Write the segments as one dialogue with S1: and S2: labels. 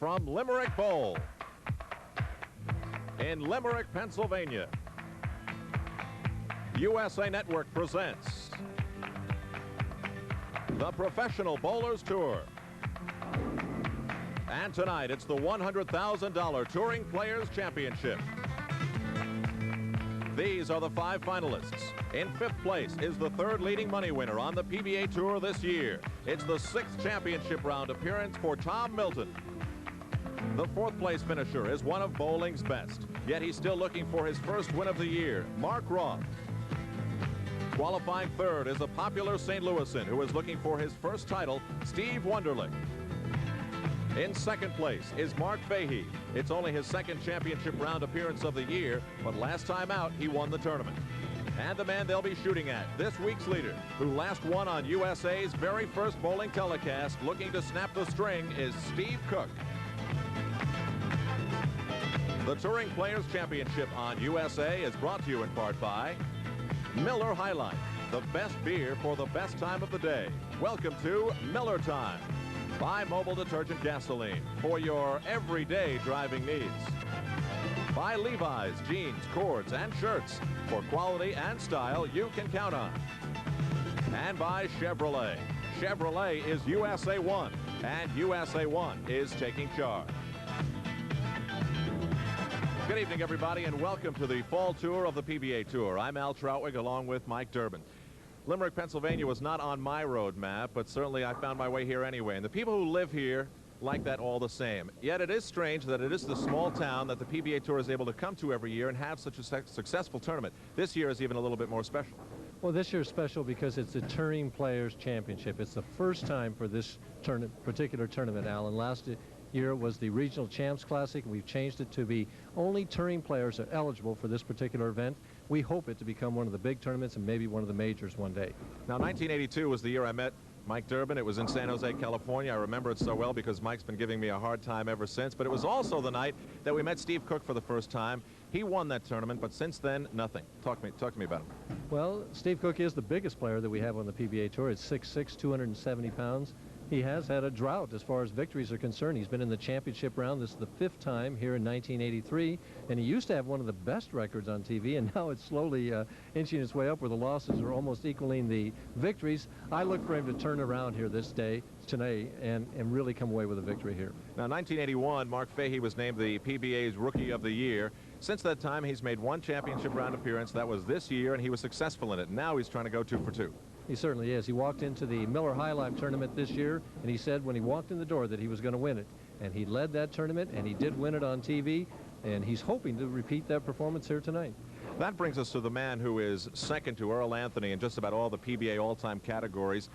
S1: From Limerick Bowl in Limerick, Pennsylvania, USA Network presents the Professional Bowlers Tour. And tonight, it's the $100,000 Touring Players Championship. These are the 5 finalists. In 5th place is the 3rd leading money winner on the PBA Tour this year. It's the 6th championship round appearance for Tom Milton. The 4th place finisher is one of bowling's best, yet he's still looking for his first win of the year, Mark Roth. Qualifying 3rd is a popular St. Louisan who is looking for his first title, Steve Wonderlick. In 2nd place is Mark Fahy. It's only his 2nd championship round appearance of the year, but last time out, he won the tournament. And the man they'll be shooting at, this week's leader, who last won on USA's very first bowling telecast, looking to snap the string, is Steve Cook. The Touring Players Championship on USA is brought to you in part by Miller High Life, the best beer for the best time of the day. Welcome to Miller Time. Buy mobile detergent gasoline for your everyday driving needs. Buy Levi's jeans, cords, and shirts for quality and style you can count on. And buy Chevrolet. Chevrolet is USA One, and USA One is taking charge. Good evening, everybody, and welcome to the fall tour of the PBA Tour. I'm Al Troutwig, along with Mike Durbin. Limerick, Pennsylvania was not on my road map, but certainly I found my way here anyway. And the people who live here like that all the same. Yet it is strange that it is the small town that the PBA Tour is able to come to every year and have such a successful tournament. This year is even a little bit more special.
S2: Well, this year is special because it's the Touring Players Championship. It's the first time for this particular tournament, Alan. Last year was the Regional Champs Classic. We've changed it to be only touring players are eligible for this particular event. We hope it to become one of the big tournaments and maybe one of the majors one day.
S1: Now, 1982 was the year I met Mike Durbin. It was in San Jose, California. I remember it so well because Mike's been giving me a hard time ever since. But it was also the night that we met Steve Cook for the first time. He won that tournament, but since then, nothing. Talk to me about him.
S2: Well, Steve Cook is the biggest player that we have on the PBA Tour. It's 6'6", 270 pounds. He has had a drought as far as victories are concerned. He's been in the championship round. This is the 5th time here in 1983, and he used to have one of the best records on TV, and now it's slowly inching its way up where the losses are almost equaling the victories. I look for him to turn around here tonight, and really come away with a victory here.
S1: Now, 1981, Mark Fahy was named the PBA's Rookie of the Year. Since that time, he's made 1 championship round appearance. That was this year, and he was successful in it. Now he's trying to go 2 for 2.
S2: He certainly is. He walked into the Miller High Life tournament this year, and he said when he walked in the door that he was going to win it. And he led that tournament, and he did win it on TV, and he's hoping to repeat that performance here tonight.
S1: That brings us to the man who is second to Earl Anthony in just about all the PBA all-time categories.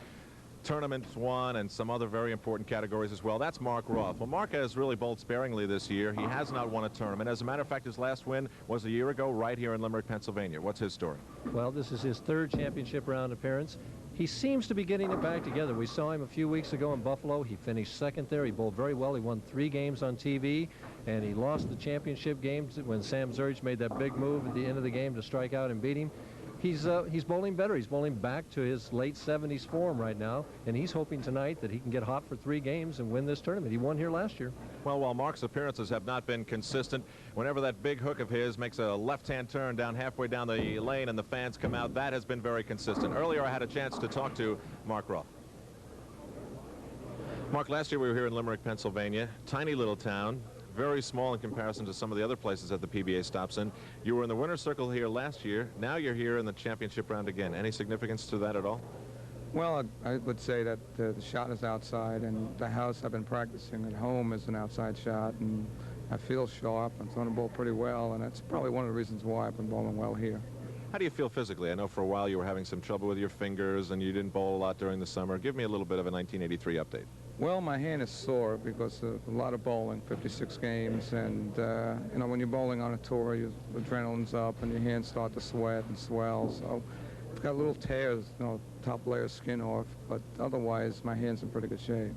S1: Tournaments won and some other very important categories as well. That's Mark Roth. Well, Mark has really bowled sparingly this year. He has not won a tournament. As a matter of fact, his last win was a year ago right here in Limerick, Pennsylvania. What's his story?
S2: Well, this is his 3rd championship round appearance. He seems to be getting it back together. We saw him a few weeks ago in Buffalo. He finished 2nd there. He bowled very well. He won 3 games on TV, and he lost the championship games when Sam Zurich made that big move at the end of the game to strike out and beat him. He's bowling better. He's bowling back to his late 70s form right now, and he's hoping tonight that he can get hot for 3 games and win this tournament. He won here last year.
S1: Well, while Mark's appearances have not been consistent, whenever that big hook of his makes a left-hand turn down halfway down the lane and the fans come out, that has been very consistent. Earlier, I had a chance to talk to Mark Roth. Mark, last year we were here in Limerick, Pennsylvania, tiny little town. Very small in comparison to some of the other places that the PBA stops in. You were in the winner's circle here last year. Now you're here in the championship round again. Any significance to that at all?
S3: Well, I would say that the shot is outside, and the house I've been practicing at home is an outside shot, and I feel sharp. I'm throwing the ball pretty well, and that's probably one of the reasons why I've been bowling well here.
S1: How do you feel physically? I know for a while you were having some trouble with your fingers, and you didn't bowl a lot during the summer. Give me a little bit of a 1983 update.
S3: Well, my hand is sore because of a lot of bowling, 56 games, and you know, when you're bowling on a tour, your adrenaline's up and your hands start to sweat and swell. So I've got little tears, you know, top layer of skin off, but otherwise my hand's in pretty good shape.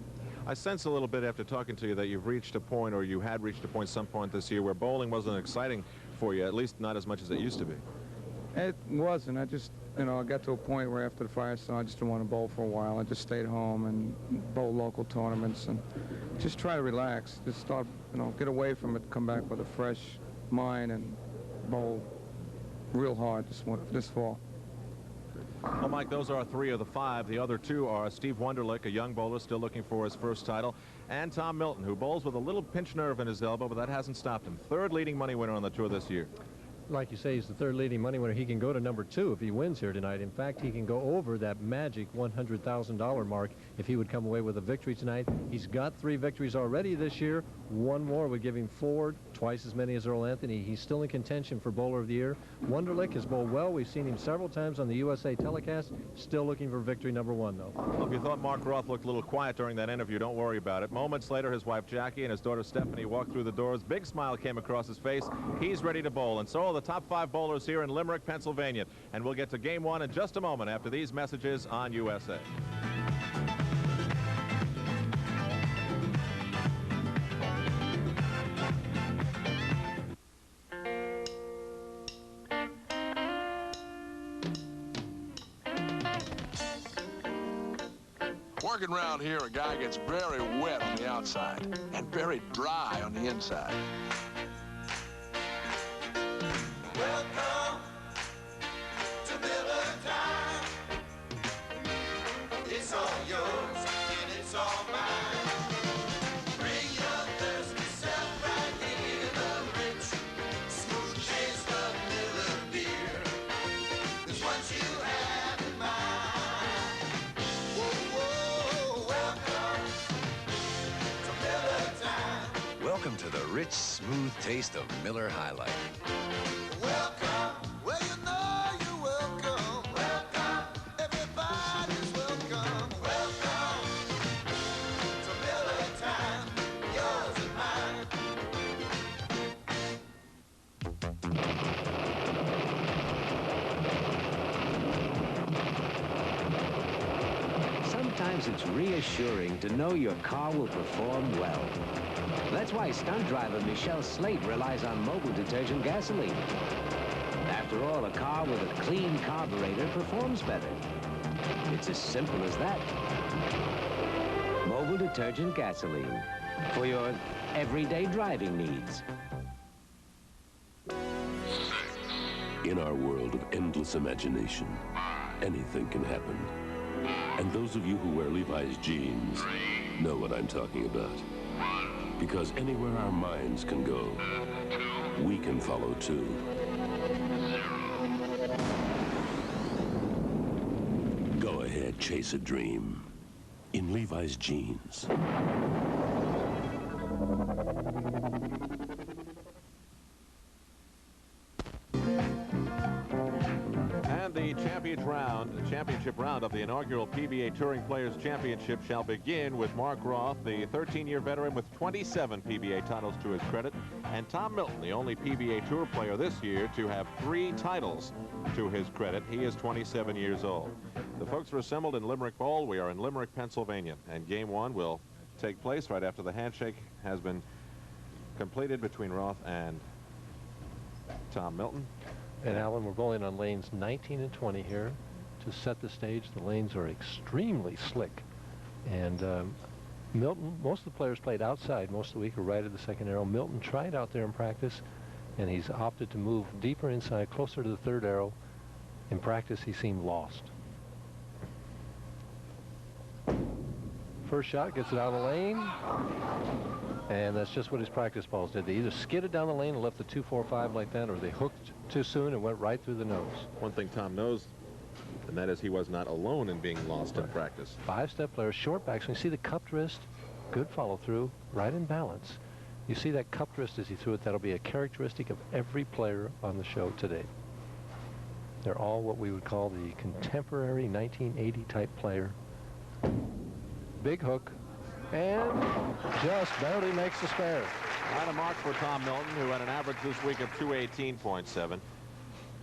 S1: I sense a little bit after talking to you that you've reached a point, or you had reached a point some point this year, where bowling wasn't exciting for you, at least not as much as it used to be.
S3: It wasn't. I just you know, I got to a point where after the Firestone, I just didn't want to bowl for a while. I just stayed home and bowled local tournaments and just try to relax. Just start, you know, get away from it, come back with a fresh mind and bowl real hard this fall.
S1: Well, Mike, those are 3 of the 5. The other 2 are Steve Wonderlick, a young bowler still looking for his first title, and Tom Milton, who bowls with a little pinch nerve in his elbow, but that hasn't stopped him. 3rd leading money winner on the tour this year.
S2: Like you say, he's the 3rd leading money winner. He can go to number 2 if he wins here tonight. In fact, he can go over that magic $100,000 mark if he would come away with a victory tonight. He's got 3 victories already this year. 1 more would give him 4, twice as many as Earl Anthony. He's still in contention for Bowler of the Year. Wonderlick has bowled well. We've seen him several times on the USA telecast. Still looking for victory number 1, though.
S1: Well, if you thought Mark Roth looked a little quiet during that interview, don't worry about it. Moments later, his wife Jackie and his daughter Stephanie walked through the doors. Big smile came across his face. He's ready to bowl, and so are the top 5 bowlers here in Limerick, Pennsylvania. And we'll get to game 1 in just a moment after these messages on USA.
S4: Working around here, a guy gets very wet on the outside and very dry on the inside.
S5: Welcome to Miller Time. It's all yours and it's all mine. Bring your thirsty self right here. The rich, smooth taste of Miller beer is what you have in mind. Whoa, whoa, welcome to Miller Time.
S6: Welcome to the rich, smooth taste of Miller High Life.
S5: Welcome, well you know you're welcome. Welcome, everybody's welcome. Welcome to Miller Time, yours and mine.
S7: Sometimes it's reassuring to know your car will perform well. That's why stunt driver Michelle Slate relies on mobile detergent gasoline. After all, a car with a clean carburetor performs better. It's as simple as that. Mobile detergent gasoline for your everyday driving needs.
S8: In our world of endless imagination, anything can happen. And those of you who wear Levi's jeans know what I'm talking about. Because anywhere our minds can go, we can follow too. Go ahead, chase a dream in Levi's jeans.
S1: And the championship round of the inaugural PBA Touring Players Championship shall begin with Mark Roth, the 13-year veteran with 27 PBA titles to his credit, and Tom Milton, the only PBA Tour player this year to have 3 titles to his credit. He is 27 years old. The folks are assembled in Limerick Bowl. We are in Limerick, Pennsylvania, and game 1 will take place right after the handshake has been completed between Roth and Tom Milton.
S2: And Alan, we're bowling on lanes 19 and 20 here to set the stage. The lanes are extremely slick. And Milton, most of the players played outside most of the week or right at the second arrow. Milton tried out there in practice, and he's opted to move deeper inside, closer to the third arrow. In practice, he seemed lost. First shot gets it out of the lane. And that's just what his practice balls did. They either skidded down the lane and left the 2-4-5 like that, or they hooked too soon and went right through the nose.
S1: One thing Tom knows, and that is he was not alone in being lost in practice.
S2: 5-step player, short back. So you see the cupped wrist, good follow through, right in balance. You see that cupped wrist as he threw it. That'll be a characteristic of every player on the show today. They're all what we would call the contemporary 1980 type player. Big hook. And just barely makes the spare.
S1: Not a mark for Tom Milton, who had an average this week of 218.7.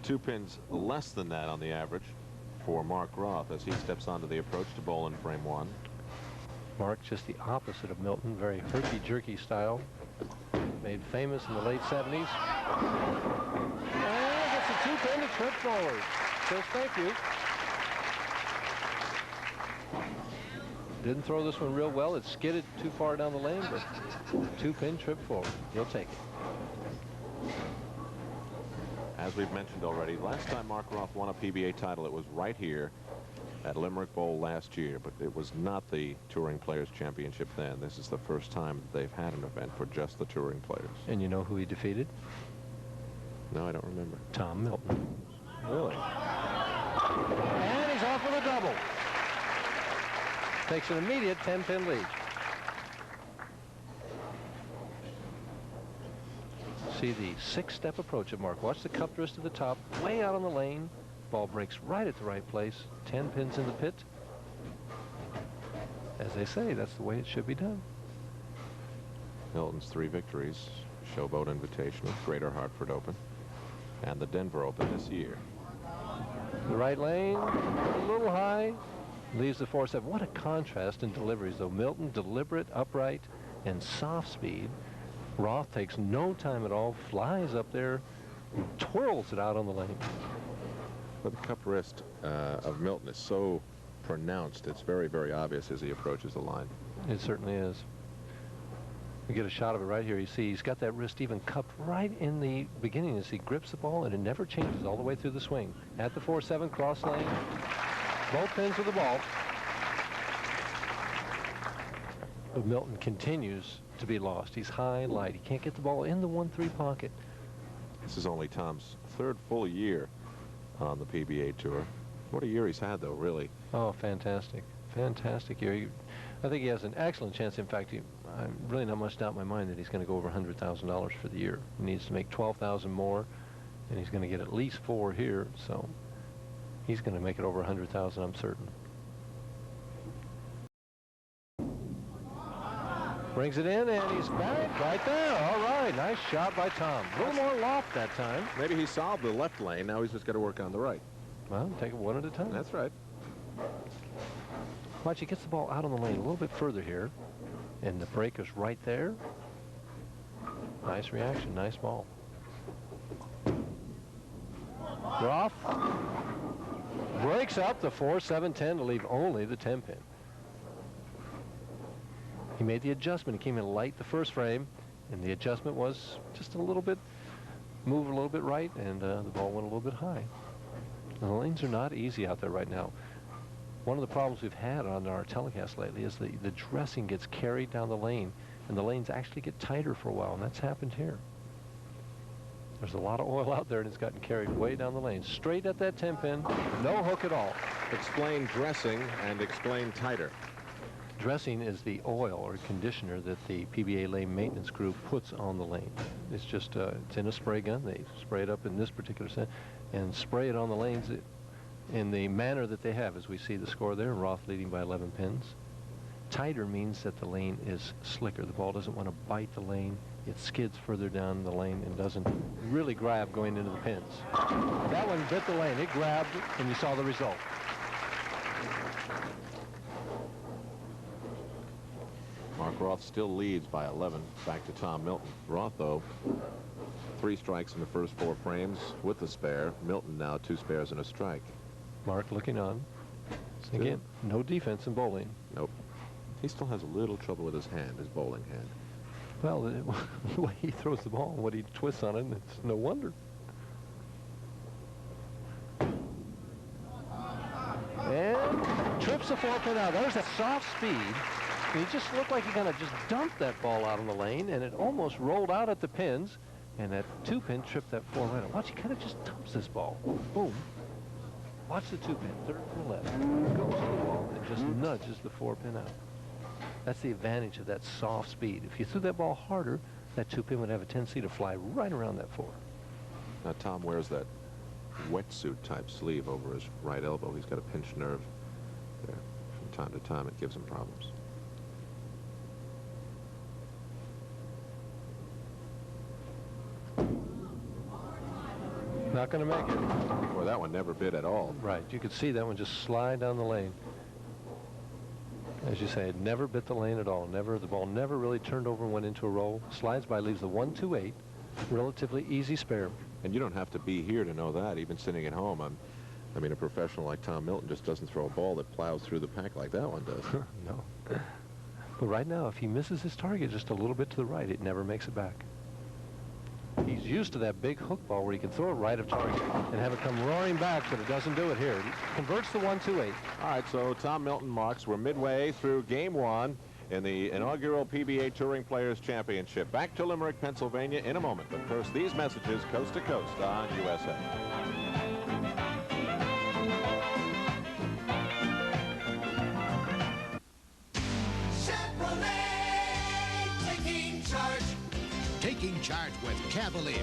S1: 2 pins less than that on the average for Mark Roth as he steps onto the approach to bowl in frame 1.
S2: Mark just the opposite of Milton, very herky-jerky style. Made famous in the late 70s. And gets a 2-pin to trip forward. says thank you. Didn't throw this one real well. It skidded too far down the lane, but 2-pin trip forward. He'll take it.
S1: As we've mentioned already, last time Mark Roth won a PBA title, it was right here at Limerick Bowl last year, but it was not the Touring Players Championship then. This is the first time they've had an event for just the touring players.
S2: And you know who he defeated?
S1: No, I don't remember.
S2: Tom Milton.
S1: Really?
S2: And he's off with a double. Takes an immediate 10-pin lead. See the 6-step approach of Mark. Watch the cup wrist to the top, way out on the lane. Ball breaks right at the right place. 10 pins in the pit. As they say, that's the way it should be done.
S1: Milton's 3 victories: Showboat Invitational, Greater Hartford Open, and the Denver Open this year.
S2: The right lane, a little high, leaves the 4-7. What a contrast in deliveries, though. Milton, deliberate, upright, and soft speed. Roth takes no time at all, flies up there, and twirls it out on the lane.
S1: But the cup wrist of Milton is so pronounced, it's very, very obvious as he approaches the line.
S2: It certainly is. You get a shot of it right here. You see he's got that wrist even cupped right in the beginning as he grips the ball, and it never changes all the way through the swing. At the 4-7, cross lane, both pins with the ball. But Milton continues to be lost. He's high and light. He can't get the ball in the 1-3 pocket.
S1: This is only Tom's 3rd full year on the PBA Tour. What a year he's had, though, really.
S2: Oh, fantastic. Fantastic year. I think he has an excellent chance. In fact, I'm really not much doubt in my mind that he's going to go over $100,000 for the year. He needs to make $12,000 more, and he's going to get at least 4 here, so he's going to make it over $100,000, I'm certain. Brings it in, and he's back right there. All right, nice shot by Tom. A little more loft that time.
S1: Maybe he solved the left lane. Now he's just got to work on the right.
S2: Well, take it one at a time.
S1: That's right.
S2: Watch, he gets the ball out on the lane a little bit further here, and the break is right there. Nice reaction, nice ball. Roth breaks up the 4-7-10 to leave only the 10-pin. He made the adjustment. He came in light the first frame, and the adjustment was just a little bit, move a little bit right, and the ball went a little bit high. The lanes are not easy out there right now. One of the problems we've had on our telecast lately is the dressing gets carried down the lane, and the lanes actually get tighter for a while, and that's happened here. There's a lot of oil out there, and it's gotten carried way down the lane. Straight at that 10-pin, no hook at all.
S1: Explain dressing and explain tighter.
S2: Dressing is the oil or conditioner that the PBA lane maintenance crew puts on the lane. It's just, it's in a spray gun. They spray it up in this particular set and spray it on the lanes in the manner that they have, as we see the score there. Roth leading by 11 pins. Tighter means that the lane is slicker. The ball doesn't want to bite the lane. It skids further down the lane and doesn't really grab going into the pins. That one bit the lane. It grabbed, and you saw the result.
S1: Mark Roth still leads by 11, back to Tom Milton. Roth, though, 3 strikes in the first 4 frames with the spare. Milton now 2 spares and a strike.
S2: Mark looking on. Again, no defense in bowling.
S1: Nope. He still has a little trouble with his hand, his bowling hand.
S2: Well, the way he throws the ball, what he twists on it, it's no wonder. And trips the 4-pin out. There's that soft speed. He just looked like he kind of just dumped that ball out on the lane, and it almost rolled out at the pins, and that 2-pin tripped that 4 right out. Watch, he kind of just dumps this ball. Boom. Watch the 2-pin, 3rd from the left. Goes to the ball and just nudges the 4-pin out. That's the advantage of that soft speed. If you threw that ball harder, that 2-pin would have a tendency to fly right around that 4.
S1: Now, Tom wears that wetsuit-type sleeve over his right elbow. He's got a pinched nerve there. From time to time, it gives him problems.
S2: Not going to make it.
S1: Boy, that one never bit at all.
S2: Right. You could see that one just slide down the lane. As you say, it never bit the lane at all. Never, the ball never really turned over and went into a roll. Slides by, leaves the 1-2-8. Relatively easy spare.
S1: And you don't have to be here to know that. Even sitting at home, I mean, a professional like Tom Milton just doesn't throw a ball that plows through the pack like that one does.
S2: No. But right now, if he misses his target just a little bit to the right, it never makes it back. He's used to that big hook ball where he can throw it right of target and have it come roaring back, but it doesn't do it here. He converts the 1-2-8.
S1: All right, so Tom Milton marks. We're midway through game one in the inaugural PBA Touring Players Championship. Back to Limerick, Pennsylvania in a moment. But first, these messages coast to coast on USA.
S9: Taking charge with Cavalier.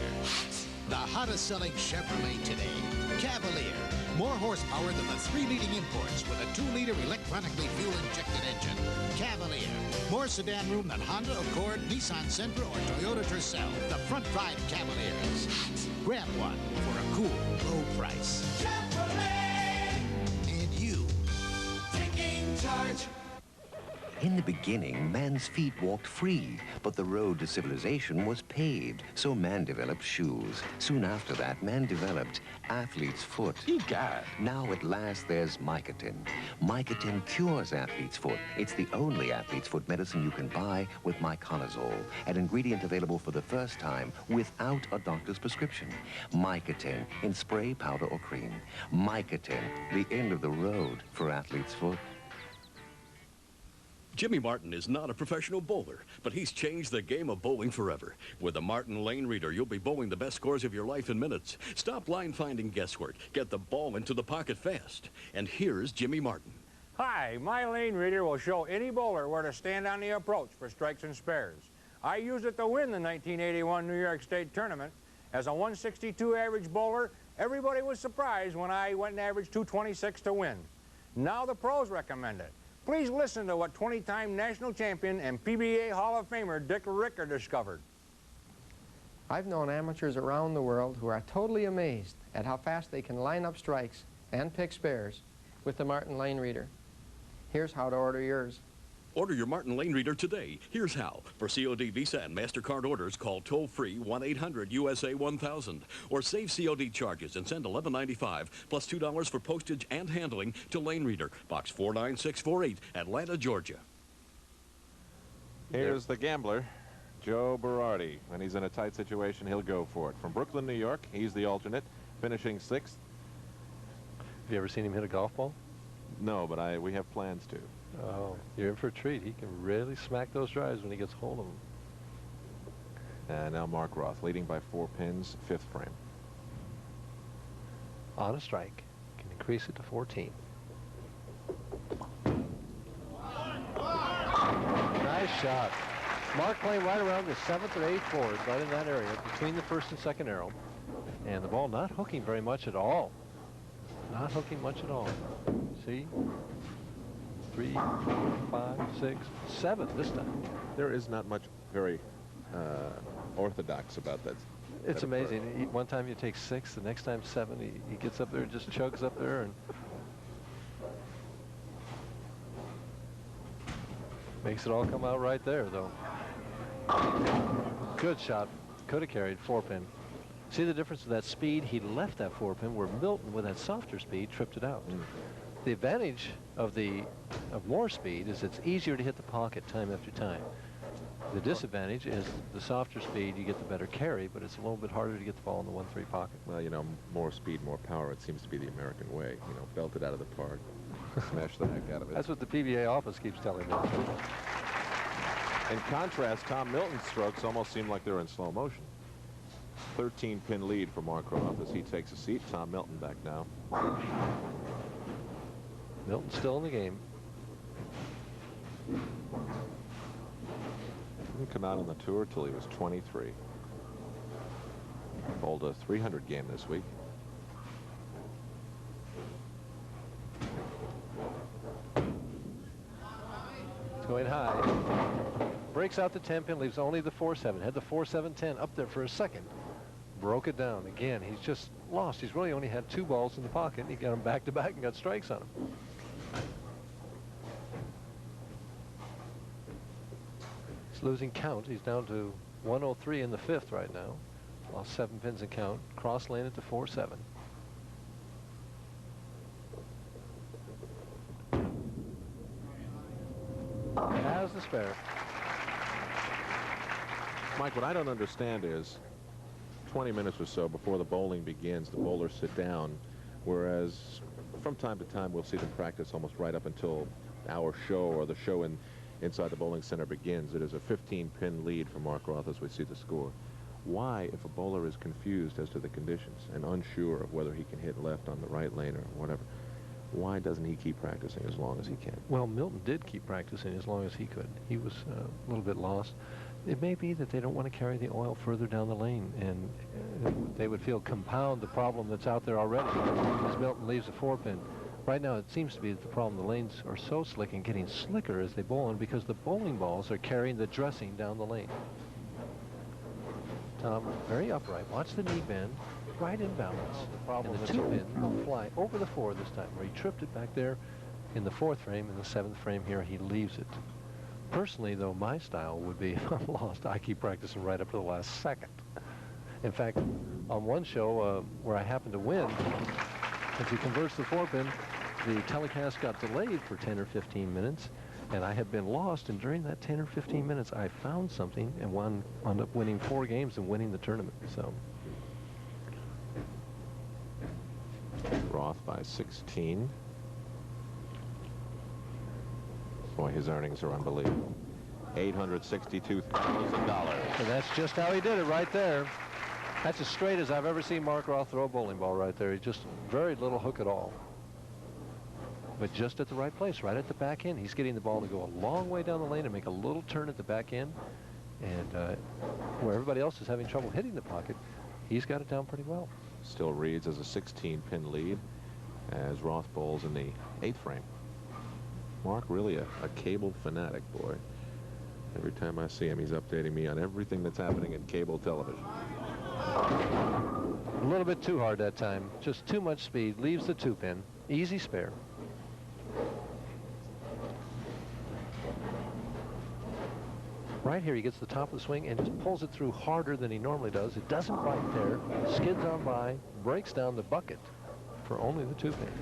S9: The hottest selling Chevrolet today. Cavalier. More horsepower than the 3 leading imports with a 2-liter electronically fuel-injected engine. Cavalier. More sedan room than Honda, Accord, Nissan Sentra, or Toyota Tercel. The front drive Cavaliers. Grab one for a cool, low price. Chevrolet. And you. Taking charge.
S6: In the beginning, man's feet walked free, but the road to civilization was paved, so man developed shoes. Soon after that, man developed athlete's foot.
S8: Egad.
S6: Now at last there's Mycotin. Mycotin cures athlete's foot. It's the only athlete's foot medicine you can buy with myconazole, an ingredient available for the first time without a doctor's prescription. Mycotin in spray, powder, or cream. Mycotin, the end of the road for athlete's foot.
S10: Jimmy Martin is not a professional bowler, but he's changed the game of bowling forever. With the Martin Lane Reader, you'll be bowling the best scores of your life in minutes. Stop line-finding guesswork. Get the ball into the pocket fast. And here's Jimmy Martin.
S11: Hi, my Lane Reader will show any bowler where to stand on the approach for strikes and spares. I used it to win the 1981 New York State Tournament. As a 162 average bowler, everybody was surprised when I went and averaged 226 to win. Now the pros recommend it. Please listen to what 20-time national champion and PBA Hall of Famer Dick Ricker discovered.
S12: I've known amateurs around the world who are totally amazed at how fast they can line up strikes and pick spares with the Martin Lane Reader. Here's how to order yours.
S10: Order your Martin Lane Reader today. Here's how. For COD Visa and MasterCard orders, call toll-free 1-800-USA-1000 or save COD charges and send $11.95 plus $2 for postage and handling to Lane Reader, Box 49648, Atlanta, Georgia.
S1: Here's the gambler, Joe Berardi. When he's in a tight situation, he'll go for it. From Brooklyn, New York, he's the alternate, finishing 6th.
S2: Have you ever seen him hit a golf ball?
S1: No, but we have plans to.
S2: Oh, you're in for a treat. He can really smack those drives when he gets hold of them.
S1: And now Mark Roth, leading by 4 pins, 5th frame.
S2: On a strike, can increase it to 14. Nice shot. Mark playing right around the 7th or 8th board, right in that area, between the 1st and 2nd arrow. And the ball not hooking very much at all. Not hooking much at all. See? 3, 4, 5, 6, 7 this time.
S1: There is not much very orthodox about that.
S2: It's amazing. One time you take 6, the next time 7. He gets up there and just chugs up there and makes it all come out right there, though. Good shot. Could have carried 4-pin. See the difference in that speed? He left that 4-pin where Milton, with that softer speed, tripped it out. The advantage of more speed is it's easier to hit the pocket time after time. The disadvantage is the softer speed, you get the better carry, but it's a little bit harder to get the ball in the 1-3 pocket.
S1: Well, you know, more speed, more power, it seems to be the American way. You know, belt it out of the park, smash the heck out of it.
S2: That's what the PBA office keeps telling me.
S1: In contrast, Tom Milton's strokes almost seem like they're in slow motion. 13-pin lead for Mark Roth as he takes a seat. Tom Milton back now.
S2: Milton's still in the game.
S1: Didn't come out on the tour till he was 23. Bowled a 300 game this week.
S2: It's going high. Breaks out the 10-pin, leaves only the 4-7. Had the 4-7-10 up there for a second. Broke it down. Again, he's just lost. He's really only had 2 balls in the pocket. He got them back-to-back and got strikes on them. He's losing count. He's down to 103 in the 5th right now. Lost 7 pins in count. Cross lane at the 4-7. has the spare.
S1: Mike, what I don't understand is 20 minutes or so before the bowling begins, the bowlers sit down, whereas from time to time we'll see them practice almost right up until our show or the show inside the bowling center begins. It is a 15-pin lead for Mark Roth as we see the score. Why, if a bowler is confused as to the conditions and unsure of whether he can hit left on the right lane or whatever, why doesn't he keep practicing as long as he can?
S2: Well, Milton did keep practicing as long as he could. He was a little bit lost. It may be that they don't want to carry the oil further down the lane, and they would feel compound the problem that's out there already as Milton leaves a 4-pin. Right now, it seems to be that the problem, the lanes are so slick and getting slicker as they bowl in because the bowling balls are carrying the dressing down the lane. Tom, very upright. Watch the knee bend, right in balance. And the 2-pin will fly over the 4 this time, where he tripped it back there in the 4th frame. In the 7th frame here, he leaves it. Personally, though, my style would be, if I'm lost, I keep practicing right up to the last second. In fact, on one show where I happened to win, as he converts the 4-pin, the telecast got delayed for 10 or 15 minutes, and I had been lost, and during that 10 or 15 minutes, I found something and wound up winning 4 games and winning the tournament. So
S1: Roth by 16. Boy, his earnings are unbelievable. $862,000.
S2: And that's just how he did it right there. That's as straight as I've ever seen Mark Roth throw a bowling ball right there. He just very little hook at all. But just at the right place, right at the back end. He's getting the ball to go a long way down the lane and make a little turn at the back end. And where everybody else is having trouble hitting the pocket, he's got it down pretty well.
S1: Still reads as a 16-pin lead as Roth bowls in the 8th frame. Mark, really a cable fanatic, boy. Every time I see him, he's updating me on everything that's happening in cable television.
S2: A little bit too hard that time. Just too much speed. Leaves the 2-pin. Easy spare. Right here, he gets the top of the swing and just pulls it through harder than he normally does. It doesn't bite there. Skids on by. Breaks down the bucket for only the 2-pin.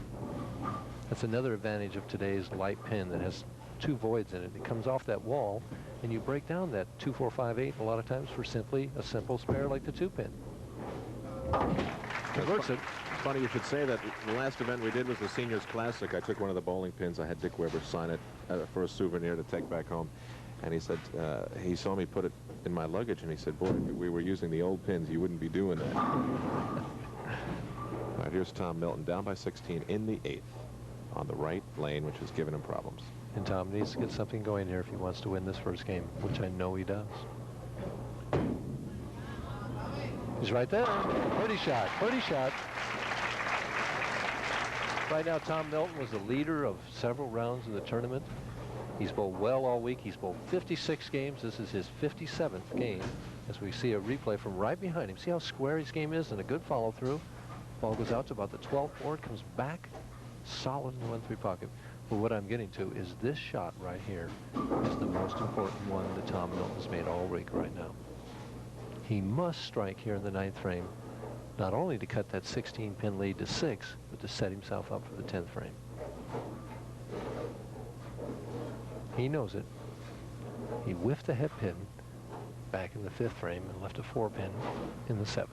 S2: That's another advantage of today's light pin that has 2 voids in it. It comes off that wall, and you break down that 2, 4, 5, 8 a lot of times for simply a simple spare like the 2-pin. Converts it.
S1: It's funny you should say that. The last event we did was the Seniors Classic. I took one of the bowling pins. I had Dick Weber sign it for a souvenir to take back home. And he said, he saw me put it in my luggage, and he said, boy, if we were using the old pins, you wouldn't be doing that. All right, here's Tom Milton down by 16 in the 8th on the right lane, which has given him problems.
S2: And Tom needs to get something going here if he wants to win this first game, which I know he does. He's right there. Pretty shot. Pretty shot. Right now, Tom Milton was the leader of several rounds in the tournament. He's bowled well all week. He's bowled 56 games. This is his 57th game as we see a replay from right behind him. See how square his game is and a good follow-through. Ball goes out to about the 12th board, comes back solid in the 1-3 pocket. But what I'm getting to is this shot right here is the most important one that Tom Milton's made all week right now. He must strike here in the 9th frame, not only to cut that 16-pin lead to 6, but to set himself up for the 10th frame. He knows it. He whiffed the head pin back in the 5th frame and left a 4-pin in the 7th.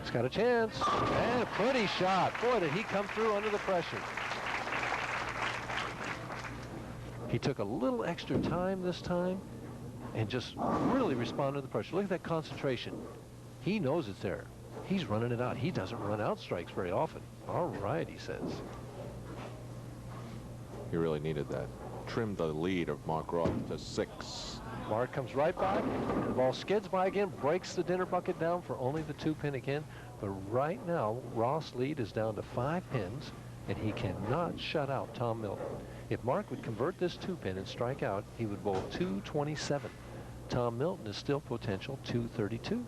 S2: He's got a chance. And a pretty shot. Boy, did he come through under the pressure. He took a little extra time this time and just really responded to the pressure. Look at that concentration. He knows it's there. He's running it out. He doesn't run out strikes very often. All right, he says.
S1: He really needed that. Trimmed the lead of Mark Roth to 6.
S2: Mark comes right by, and the ball skids by again, breaks the dinner bucket down for only the 2-pin again. But right now, Roth's lead is down to 5 pins, and he cannot shut out Tom Milton. If Mark would convert this 2-pin and strike out, he would bowl 227. Tom Milton is still potential 232.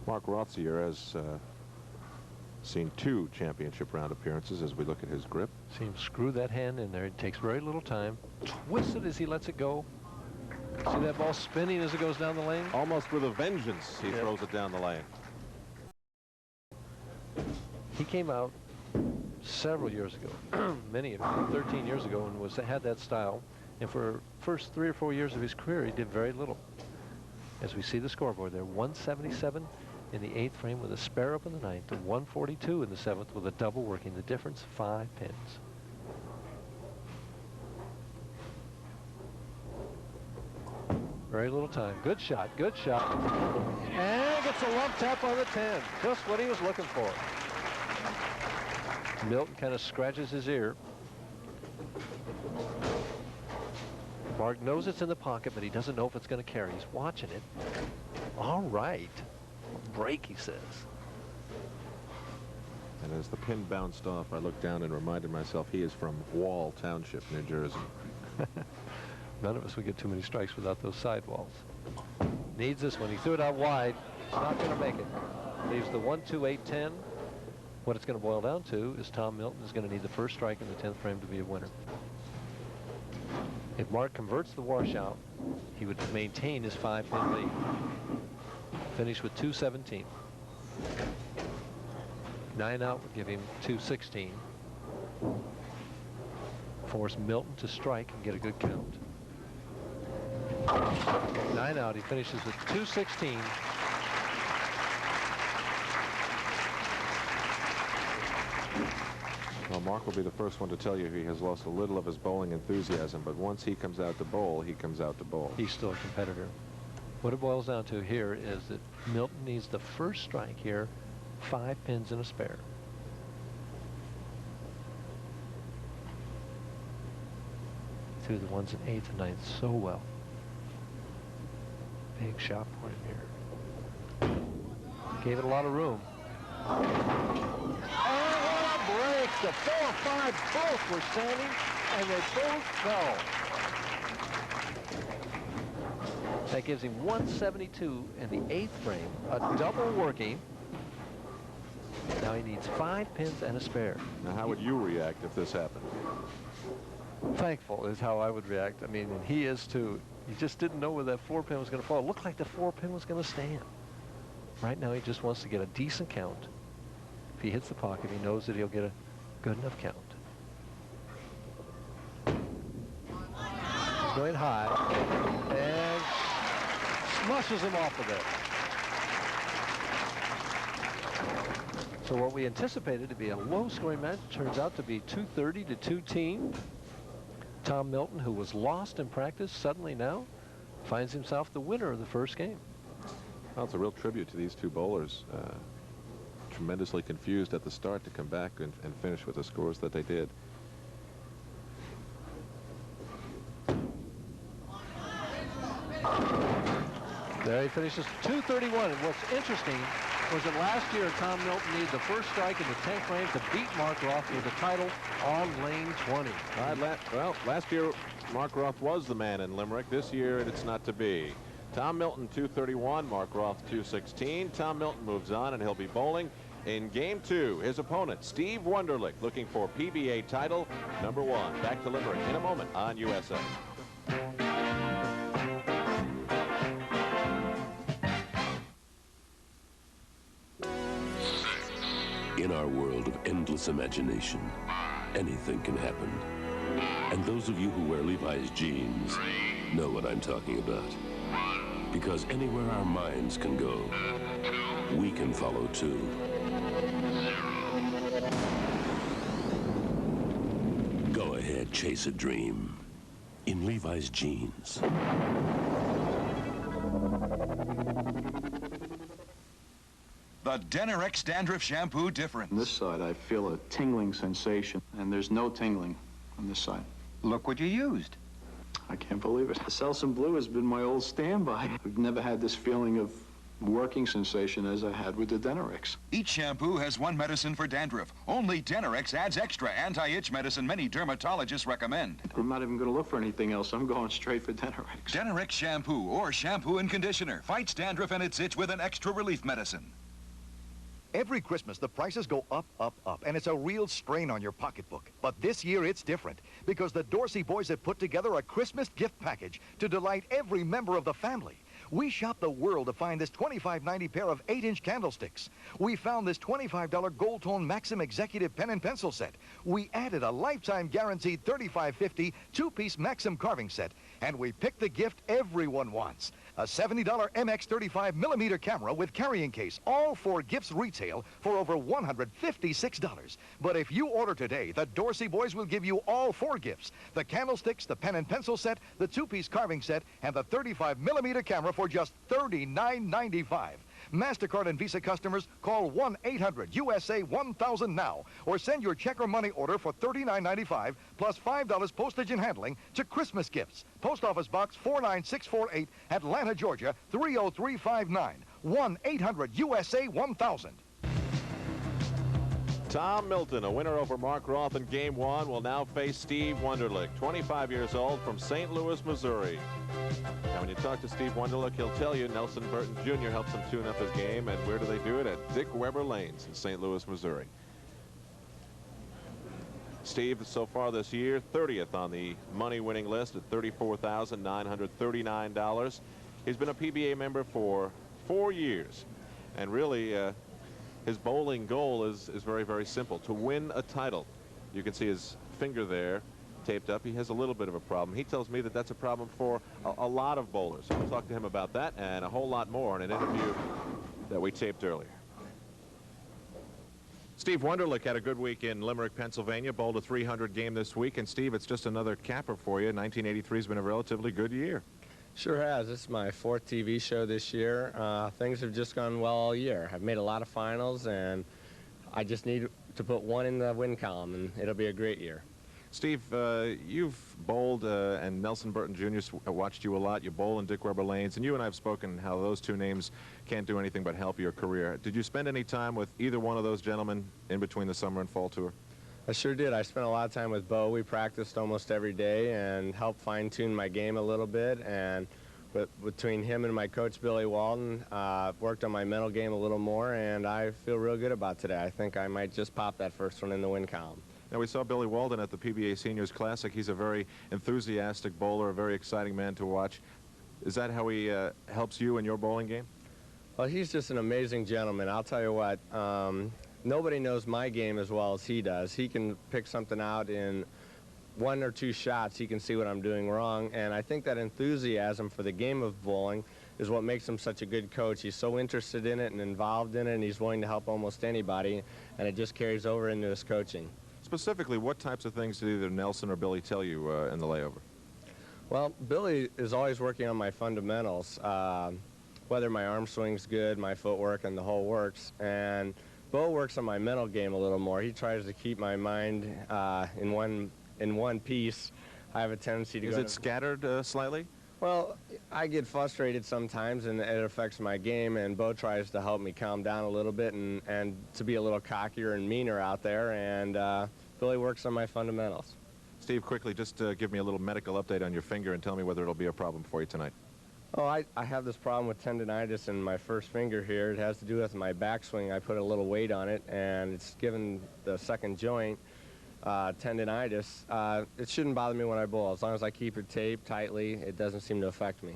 S1: Mark Rothzier has seen 2 championship round appearances as we look at his grip.
S2: See him screw that hand in there. It takes very little time. Twist it as he lets it go. See that ball spinning as it goes down the lane?
S1: Almost with a vengeance, he throws it down the lane.
S2: He came out several years ago, many of them, 13 years ago, and had that style. And for first 3 or 4 years of his career, he did very little. As we see the scoreboard there, 177 in the 8th frame with a spare up in the 9th, and 142 in the 7th with a double working. The difference, 5 pins. Very little time. Good shot, good shot. And gets a lump tap on the 10. Just what he was looking for. Milton kind of scratches his ear. Mark knows it's in the pocket, but he doesn't know if it's going to carry. He's watching it. All right. Break, he says.
S1: And as the pin bounced off, I looked down and reminded myself he is from Wall Township, New Jersey.
S2: None of us would get too many strikes without those sidewalls. Needs this one. He threw it out wide. Not going to make it. Leaves the 1, 2, 8, 10. What it's going to boil down to is Tom Milton is going to need the first strike in the 10th frame to be a winner. If Mark converts the washout, he would maintain his 5-pin lead. Finish with 217. 9 out would give him 216. Force Milton to strike and get a good count. 9 out, he finishes with 216.
S1: Well, Mark will be the first one to tell you he has lost a little of his bowling enthusiasm, but once he comes out to bowl, he comes out to bowl.
S2: He's still a competitor. What it boils down to here is that Milton needs the first strike here, 5 pins and a spare. Threw the 1s and 8s and 9s so well. Big shot for him here. Gave it a lot of room. Break. The 4 or 5 both were standing, and they both fell. That gives him 172 in the 8th frame, a double working. Now he needs 5 pins and a spare.
S1: Now, how would you react if this happened?
S2: Thankful is how I would react. I mean, and he is too. He just didn't know where that 4-pin was going to fall. It looked like the 4-pin was going to stand. Right now, he just wants to get a decent count. If he hits the pocket, he knows that he'll get a good enough count. He's going high and smushes him off of it. So what we anticipated to be a low-scoring match turns out to be 230 to 210. Tom Milton, who was lost in practice, suddenly now finds himself the winner of the first game.
S1: Well, it's a real tribute to these two bowlers. Tremendously confused at the start to come back and finish with the scores that they did.
S2: There he finishes 231. And what's interesting was that last year Tom Milton needed the first strike in the 10th frame to beat Mark Roth for the title on lane 20.
S1: Well, last year Mark Roth was the man in Limerick. This year it's not to be. Tom Milton 231, Mark Roth 216. Tom Milton moves on and he'll be bowling in game 2. His opponent, Steve Wonderlick, looking for PBA title number 1. Back to Limerick in a moment on USA.
S8: In our world of endless imagination, anything can happen. And those of you who wear Levi's jeans know what I'm talking about. Because anywhere our minds can go, we can follow too. Go ahead, chase a dream in Levi's jeans.
S13: The Denerex Dandruff Shampoo difference.
S14: On this side, I feel a tingling sensation, and there's no tingling on this side.
S13: Look what you used.
S14: I can't believe it. The Selsun Blue has been my old standby. I've never had this feeling of working sensation as I had with the Denerex.
S13: Each shampoo has one medicine for dandruff. Only Denerex adds extra anti-itch medicine many dermatologists recommend.
S14: I'm not even going to look for anything else. I'm going straight for Denerex.
S13: Denerex shampoo or shampoo and conditioner fights dandruff and its itch with an extra relief medicine.
S15: Every Christmas, the prices go up, up, up, and it's a real strain on your pocketbook. But this year, it's different, because the Dorsey boys have put together a Christmas gift package to delight every member of the family. We shopped the world to find this $25.90 pair of 8-inch candlesticks. We found this $25 Gold Tone Maxim Executive pen and pencil set. We added a lifetime guaranteed $35.50 two-piece Maxim carving set. And we picked the gift everyone wants. A $70 MX 35mm camera with carrying case. All 4 gifts retail for over $156. But if you order today, the Dorsey boys will give you all 4 gifts. The candlesticks, the pen and pencil set, the two-piece carving set, and the 35mm camera for just $39.95. MasterCard and Visa customers, call 1-800-USA-1000 now, or send your check or money order for $39.95 plus $5 postage and handling to Christmas Gifts. Post Office Box 49648, Atlanta, Georgia 30359. 1-800-USA-1000.
S1: Tom Milton, a winner over Mark Roth in Game 1, will now face Steve Wonderlick, 25 years old, from St. Louis, Missouri. Now, when you talk to Steve Wonderlick, he'll tell you Nelson Burton Jr. helps him tune up his game. And where do they do it? At Dick Weber Lanes in St. Louis, Missouri. Steve, so far this year, 30th on the money-winning list at $34,939. He's been a PBA member for 4 years. And really, his bowling goal is very, very simple, to win a title. You can see his finger there taped up. He has a little bit of a problem. He tells me that that's a problem for a lot of bowlers. We'll talk to him about that and a whole lot more in an interview that we taped earlier. Steve Wonderlick had a good week in Limerick, Pennsylvania, bowled a 300 game this week. And Steve, it's just another capper for you. 1983 has been a relatively good year.
S16: Sure has. This is my 4th TV show this year. Things have just gone well all year. I've made a lot of finals, and I just need to put 1 in the win column, and it'll be a great year.
S1: Steve, you've bowled, and Nelson Burton Jr. watched you a lot. You bowl in Dick Weber Lanes, and you and I have spoken how those 2 names can't do anything but help your career. Did you spend any time with either one of those gentlemen in between the summer and fall tour?
S16: I sure did. I spent a lot of time with Bo. We practiced almost every day and helped fine-tune my game a little bit. And between him and my coach, Billy Walden, worked on my mental game a little more, and I feel real good about today. I think I might just pop that first one in the win column.
S1: Now, we saw Billy Walden at the PBA Seniors Classic. He's a very enthusiastic bowler, a very exciting man to watch. Is that how he helps you in your bowling game?
S16: Well, he's just an amazing gentleman. I'll tell you what. Nobody knows my game as well as he does. He can pick something out in 1 or 2 shots. He can see what I'm doing wrong, and I think that enthusiasm for the game of bowling is what makes him such a good coach. He's so interested in it and involved in it, and he's willing to help almost anybody, and it just carries over into his coaching.
S1: Specifically, what types of things did either Nelson or Billy tell you in the layover?
S16: Well, Billy is always working on my fundamentals, whether my arm swing's good, my footwork, and the whole works. And Bo works on my mental game a little more. He tries to keep my mind in one piece. I have a tendency to
S1: Is it scattered slightly?
S16: Well, I get frustrated sometimes, and it affects my game, and Bo tries to help me calm down a little bit and to be a little cockier and meaner out there, and Billy works on my fundamentals.
S1: Steve, quickly, just give me a little medical update on your finger and tell me whether it'll be a problem for you tonight.
S16: Oh, I have this problem with tendinitis in my first finger here. It has to do with my backswing. I put a little weight on it, and it's given the second joint tendinitis. It shouldn't bother me when I bowl. As long as I keep it taped tightly, it doesn't seem to affect me.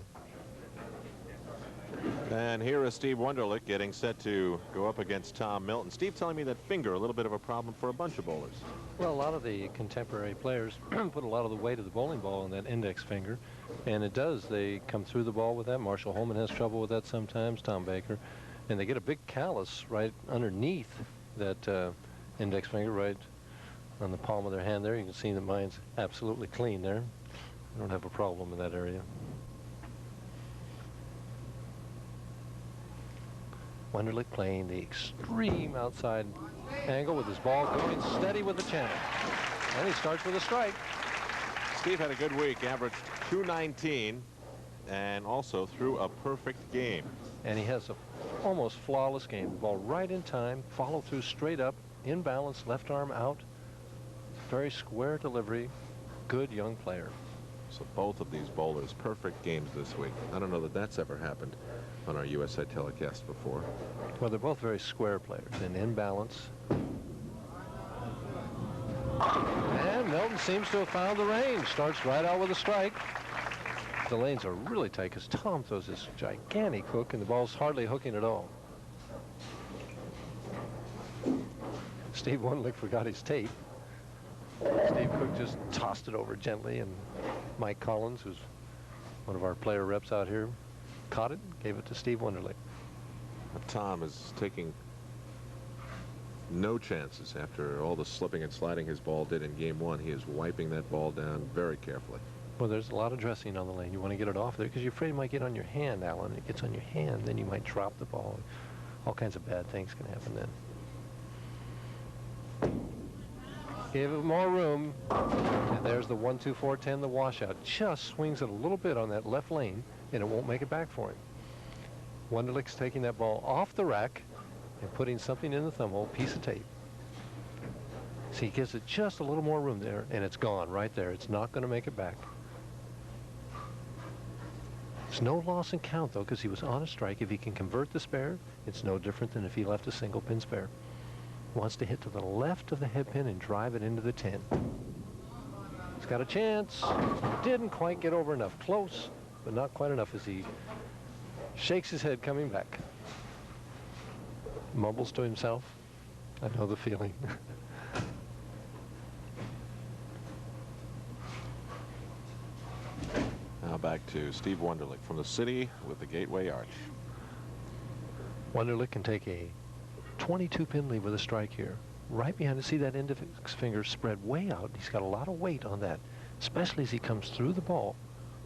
S1: And here is Steve Wonderlick getting set to go up against Tom Milton. Steve telling me that finger, a little bit of a problem for a bunch of bowlers.
S2: Well, a lot of the contemporary players put a lot of the weight of the bowling ball on that index finger, and it does. They come through the ball with that. Marshall Holman has trouble with that sometimes, Tom Baker, and they get a big callus right underneath that index finger, right on the palm of their hand there. You can see that mine's absolutely clean there. I don't have a problem in that area. Wonderlick playing the extreme outside angle with his ball going steady with the channel. And he starts with a strike.
S1: Steve had a good week, averaged .219, and also threw a perfect game.
S2: And he has a almost flawless game. The ball right in time, follow through straight up, in balance, left arm out. Very square delivery, good young player.
S1: So both of these bowlers, perfect games this week. I don't know that that's ever happened on our USA telecast before.
S2: Well, they're both very square players and in balance. And Milton seems to have found the range. Starts right out with a strike. the lanes are really tight because Tom throws this gigantic hook and the ball's hardly hooking at all. Steve Wonderlick forgot his tape. Steve Cook just tossed it over gently, and Mike Collins, who's one of our player reps out here, caught it, gave it to Steve Wonderlick.
S1: Tom is taking no chances after all the slipping and sliding his ball did in game one. He is wiping that ball down very carefully.
S2: Well, there's a lot of dressing on the lane. You want to get it off there because you're afraid it might get on your hand, Alan. It gets on your hand, then you might drop the ball. All kinds of bad things can happen then. Give it more room. And there's the 1-2-4-10, the washout. Just swings it a little bit on that left lane, and it won't make it back for him. Wonderlick's taking that ball off the rack and putting something in the thumb hole, piece of tape. See, he gives it just a little more room there, and it's gone right there. It's not going to make it back. It's no loss in count, though, because he was on a strike. If he can convert the spare, it's no different than if he left a single pin spare. Wants to hit to the left of the head pin and drive it into the 10. He's got a chance. Didn't quite get over enough. Close, but not quite enough as he shakes his head coming back. Mumbles to himself. I know the feeling.
S1: Now back to Steve Wonderlick from the city with the Gateway Arch.
S2: Wonderlick can take a 22-pin lead with a strike here. Right behind it, see that index finger spread way out. He's got a lot of weight on that, especially as he comes through the ball,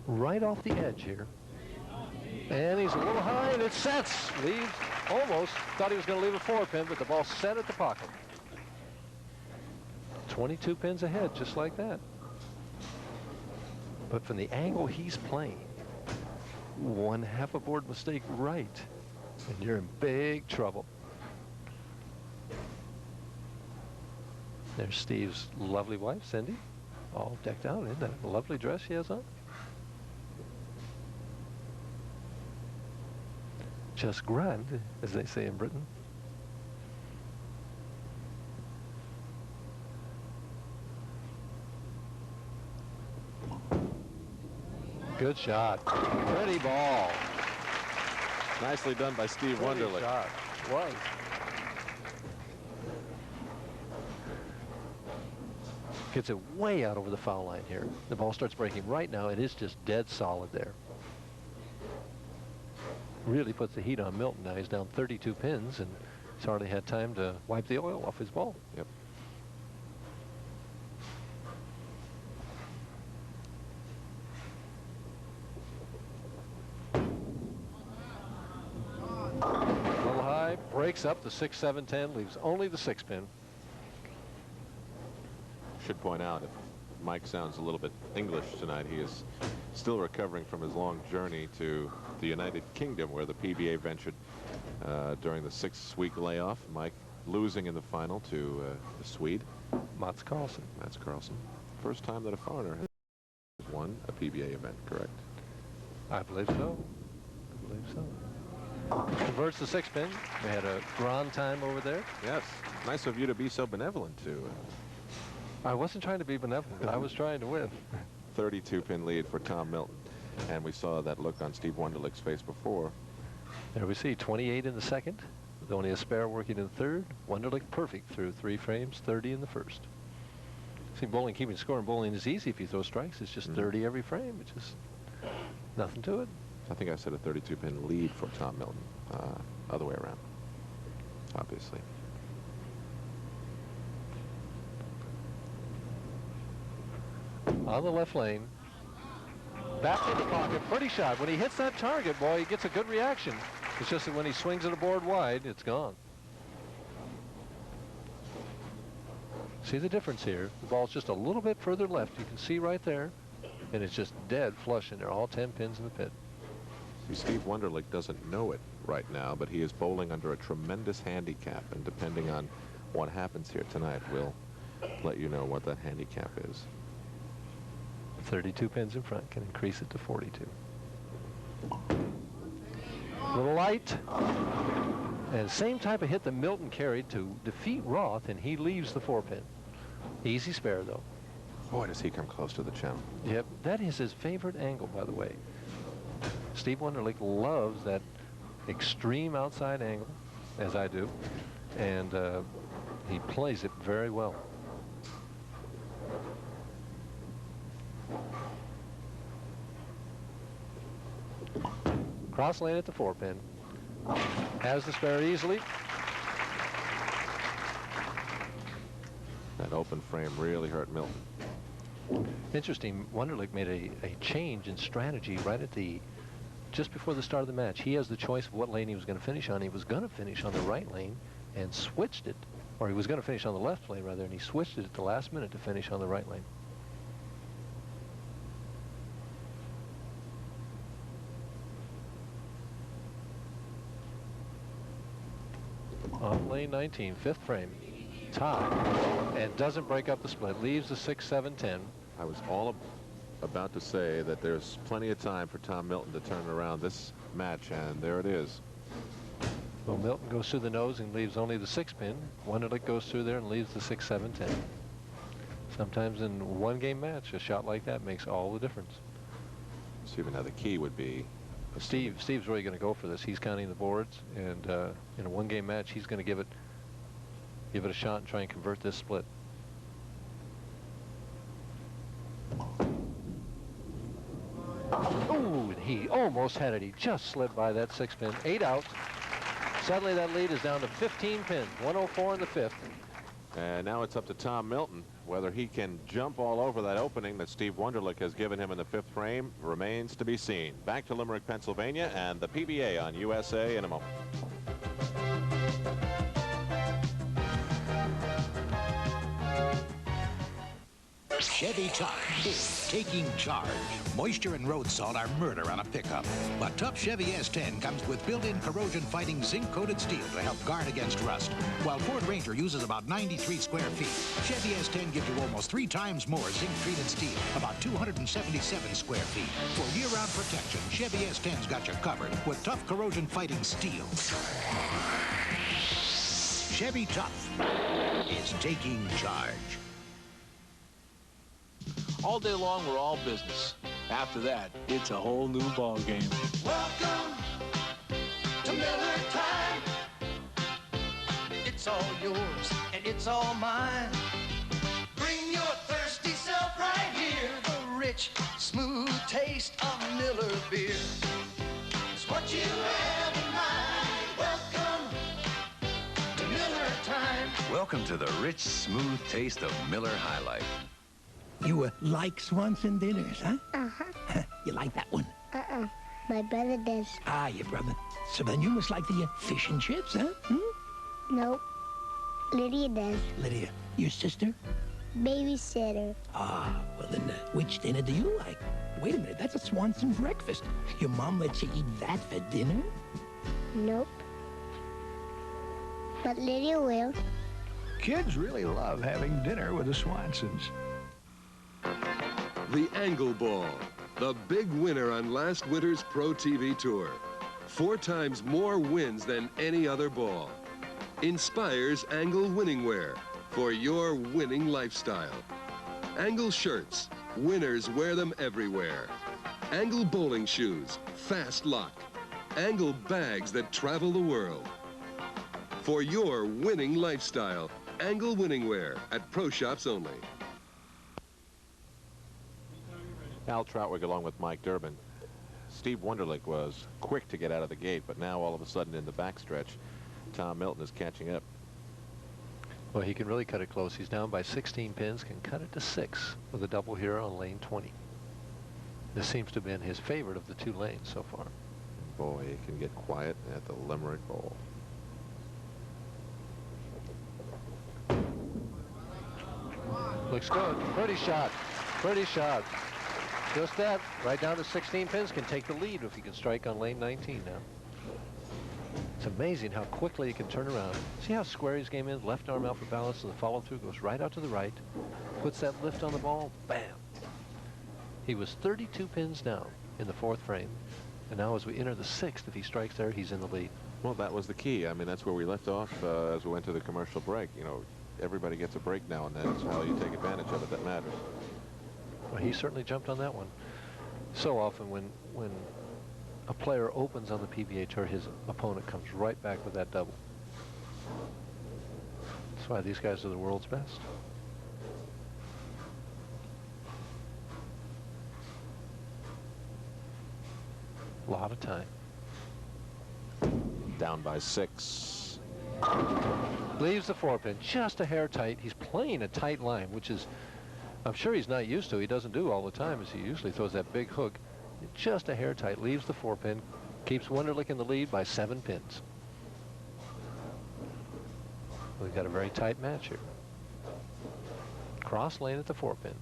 S2: right off the edge here. And he's a little high, and it sets. Leaves almost. Thought he was going to leave a 4-pin, but the ball set at the pocket. 22 pins ahead, just like that. But from the angle he's playing, one half a board mistake right, and you're in big trouble. There's Steve's lovely wife, Cindy, all decked out in that lovely dress she has on. Just grand, as they say in Britain. Good shot. Pretty ball.
S1: Nicely done by Steve Wonderlick.
S2: Shot. Was. Gets it way out over the foul line here. The ball starts breaking right now. It is just dead solid there. Really puts the heat on Milton. Now he's down 32 pins, and he's hardly had time to wipe the oil off his ball.
S1: Yep.
S2: A little high, breaks up the 6, 7, 10, leaves only the 6-pin.
S1: Should point out, if Mike sounds a little bit English tonight, he is still recovering from his long journey to the United Kingdom, where the PBA ventured during the 6-week layoff. Mike losing in the final to the Swede.
S2: Mats Carlsen.
S1: Mats Carlsen. First time that a foreigner has won a PBA event, correct?
S2: I believe so. I believe so. Converts the 6-pin. They had a grand time over there.
S1: Yes. Nice of you to be so benevolent, too.
S2: I wasn't trying to be benevolent. I was trying to win.
S1: 32-pin lead for Tom Milton. And we saw that look on Steve Wonderlick's face before.
S2: There we see 28 in the second, with only a spare working in the third. Wonderlick perfect through 3 frames, 30 in the first. See, bowling, keeping score in bowling is easy if you throw strikes. It's just 30 every frame. It's just nothing to it.
S1: I think I said a 32-pin lead for Tom Milton. Other way around, obviously.
S2: On the left lane. Back in the pocket. Pretty shot. When he hits that target, boy, he gets a good reaction. It's just that when he swings it aboard wide, it's gone. See the difference here? The ball's just a little bit further left. You can see right there. And it's just dead flush in there. All 10 pins in the pit.
S1: See, Steve Wonderlick doesn't know it right now, but he is bowling under a tremendous handicap. And depending on what happens here tonight, we'll let you know what that handicap is.
S2: 32 pins in front can increase it to 42. Little light. And same type of hit that Milton carried to defeat Roth, and he leaves the 4-pin. Easy spare, though.
S1: Boy, does he come close to the channel.
S2: Yep, that is his favorite angle, by the way. Steve Wonderlick loves that extreme outside angle, as I do, and he plays it very well. Cross lane at the 4-pin. Has the spare easily.
S1: That open frame really hurt Milton.
S2: Interesting, Wonderlick made a change in strategy right at just before the start of the match. He has the choice of what lane he was going to finish on. He was going to finish on the right lane and switched it, or he was going to finish on the left lane rather, and he switched it at the last minute to finish on the right lane. On lane 19, 5th frame, tie, and doesn't break up the split, leaves the 6, 7, 10.
S1: I was all about to say that there's plenty of time for Tom Milton to turn around this match, and there it is.
S2: Well, Milton goes through the nose and leaves only the 6-pin. Wonderlick goes through there and leaves the 6, 7, 10. Sometimes in one game match, a shot like that makes all the difference.
S1: Stephen, now the key would be
S2: Steve's really going to go for this. He's counting the boards, and in a one-game match, he's going to give it a shot and try and convert this split. Oh, and he almost had it. He just slipped by that 6-pin. 8 out. Suddenly that lead is down to 15 pins. 104 in the 5th.
S1: And now it's up to Tom Milton. Whether he can jump all over that opening that Steve Wonderlick has given him in the 5th frame remains to be seen. Back to Limerick, Pennsylvania, and the PBA on USA in a moment.
S9: Chevy Tough is taking charge. Moisture and road salt are murder on a pickup. But Tough Chevy S10 comes with built-in corrosion-fighting zinc-coated steel to help guard against rust. While Ford Ranger uses about 93 square feet, Chevy S10 gives you almost 3 times more zinc-treated steel, about 277 square feet. For year-round protection, Chevy S10's got you covered with tough corrosion-fighting steel. Chevy Tough is taking charge.
S4: All day long, we're all business. After that, it's a whole new ball game.
S5: Welcome to Miller time. It's all yours and it's all mine. Bring your thirsty self right here. The rich, smooth taste of Miller beer. It's what you have in mind. Welcome to Miller time.
S17: Welcome to the rich, smooth taste of Miller High Life.
S18: You like Swanson dinners, huh?
S19: Uh-huh.
S18: You like that one?
S19: Uh-uh. My brother does.
S18: Ah, your brother. So then you must like the fish and chips, huh?
S19: Nope. Lydia does.
S18: Lydia, your sister?
S19: Babysitter.
S18: Ah, well then, which dinner do you like? Wait a minute, that's a Swanson breakfast. Your mom lets you eat that for dinner?
S19: Nope. But Lydia will.
S20: Kids really love having dinner with the Swansons.
S8: The Angle Ball, the big winner on last winter's Pro TV Tour. 4 times more wins than any other ball. Inspires Angle winning wear for your winning lifestyle. Angle shirts, winners wear them everywhere. Angle bowling shoes, fast lock. Angle bags that travel the world. For your winning lifestyle, Angle winning wear at pro shops only.
S1: Al Troutwig along with Mike Durbin. Steve Wonderlick was quick to get out of the gate, but now all of a sudden in the backstretch, Tom Milton is catching up.
S2: Well, he can really cut it close. He's down by 16 pins, can cut it to 6 with a double here on lane 20. This seems to have been his favorite of the 2 lanes so far.
S1: Boy, he can get quiet at the Limerick Bowl.
S2: Looks good. Pretty shot. Pretty shot. Just that. Right down to 16 pins. Can take the lead if he can strike on lane 19 now. It's amazing how quickly he can turn around. See how square his game is? Left arm out for balance, and the follow-through goes right out to the right. Puts that lift on the ball. Bam. He was 32 pins down in the 4th frame. And now as we enter the 6th, if he strikes there, he's in the lead.
S1: Well, that was the key. I mean, that's where we left off as we went to the commercial break. You know, everybody gets a break now and then. It's how you take advantage of it that matters. Well,
S2: he certainly jumped on that one. So often when a player opens on the PBA Tour, his opponent comes right back with that double. That's why these guys are the world's best. A lot of time.
S1: Down by 6.
S2: Leaves the 4-pin just a hair tight. He's playing a tight line, which is, I'm sure he's not used to. He doesn't do all the time, as he usually throws that big hook. Just a hair tight. Leaves the 4-pin. Keeps Wonderlick in the lead by 7 pins. We've got a very tight match here. Cross lane at the 4-pin.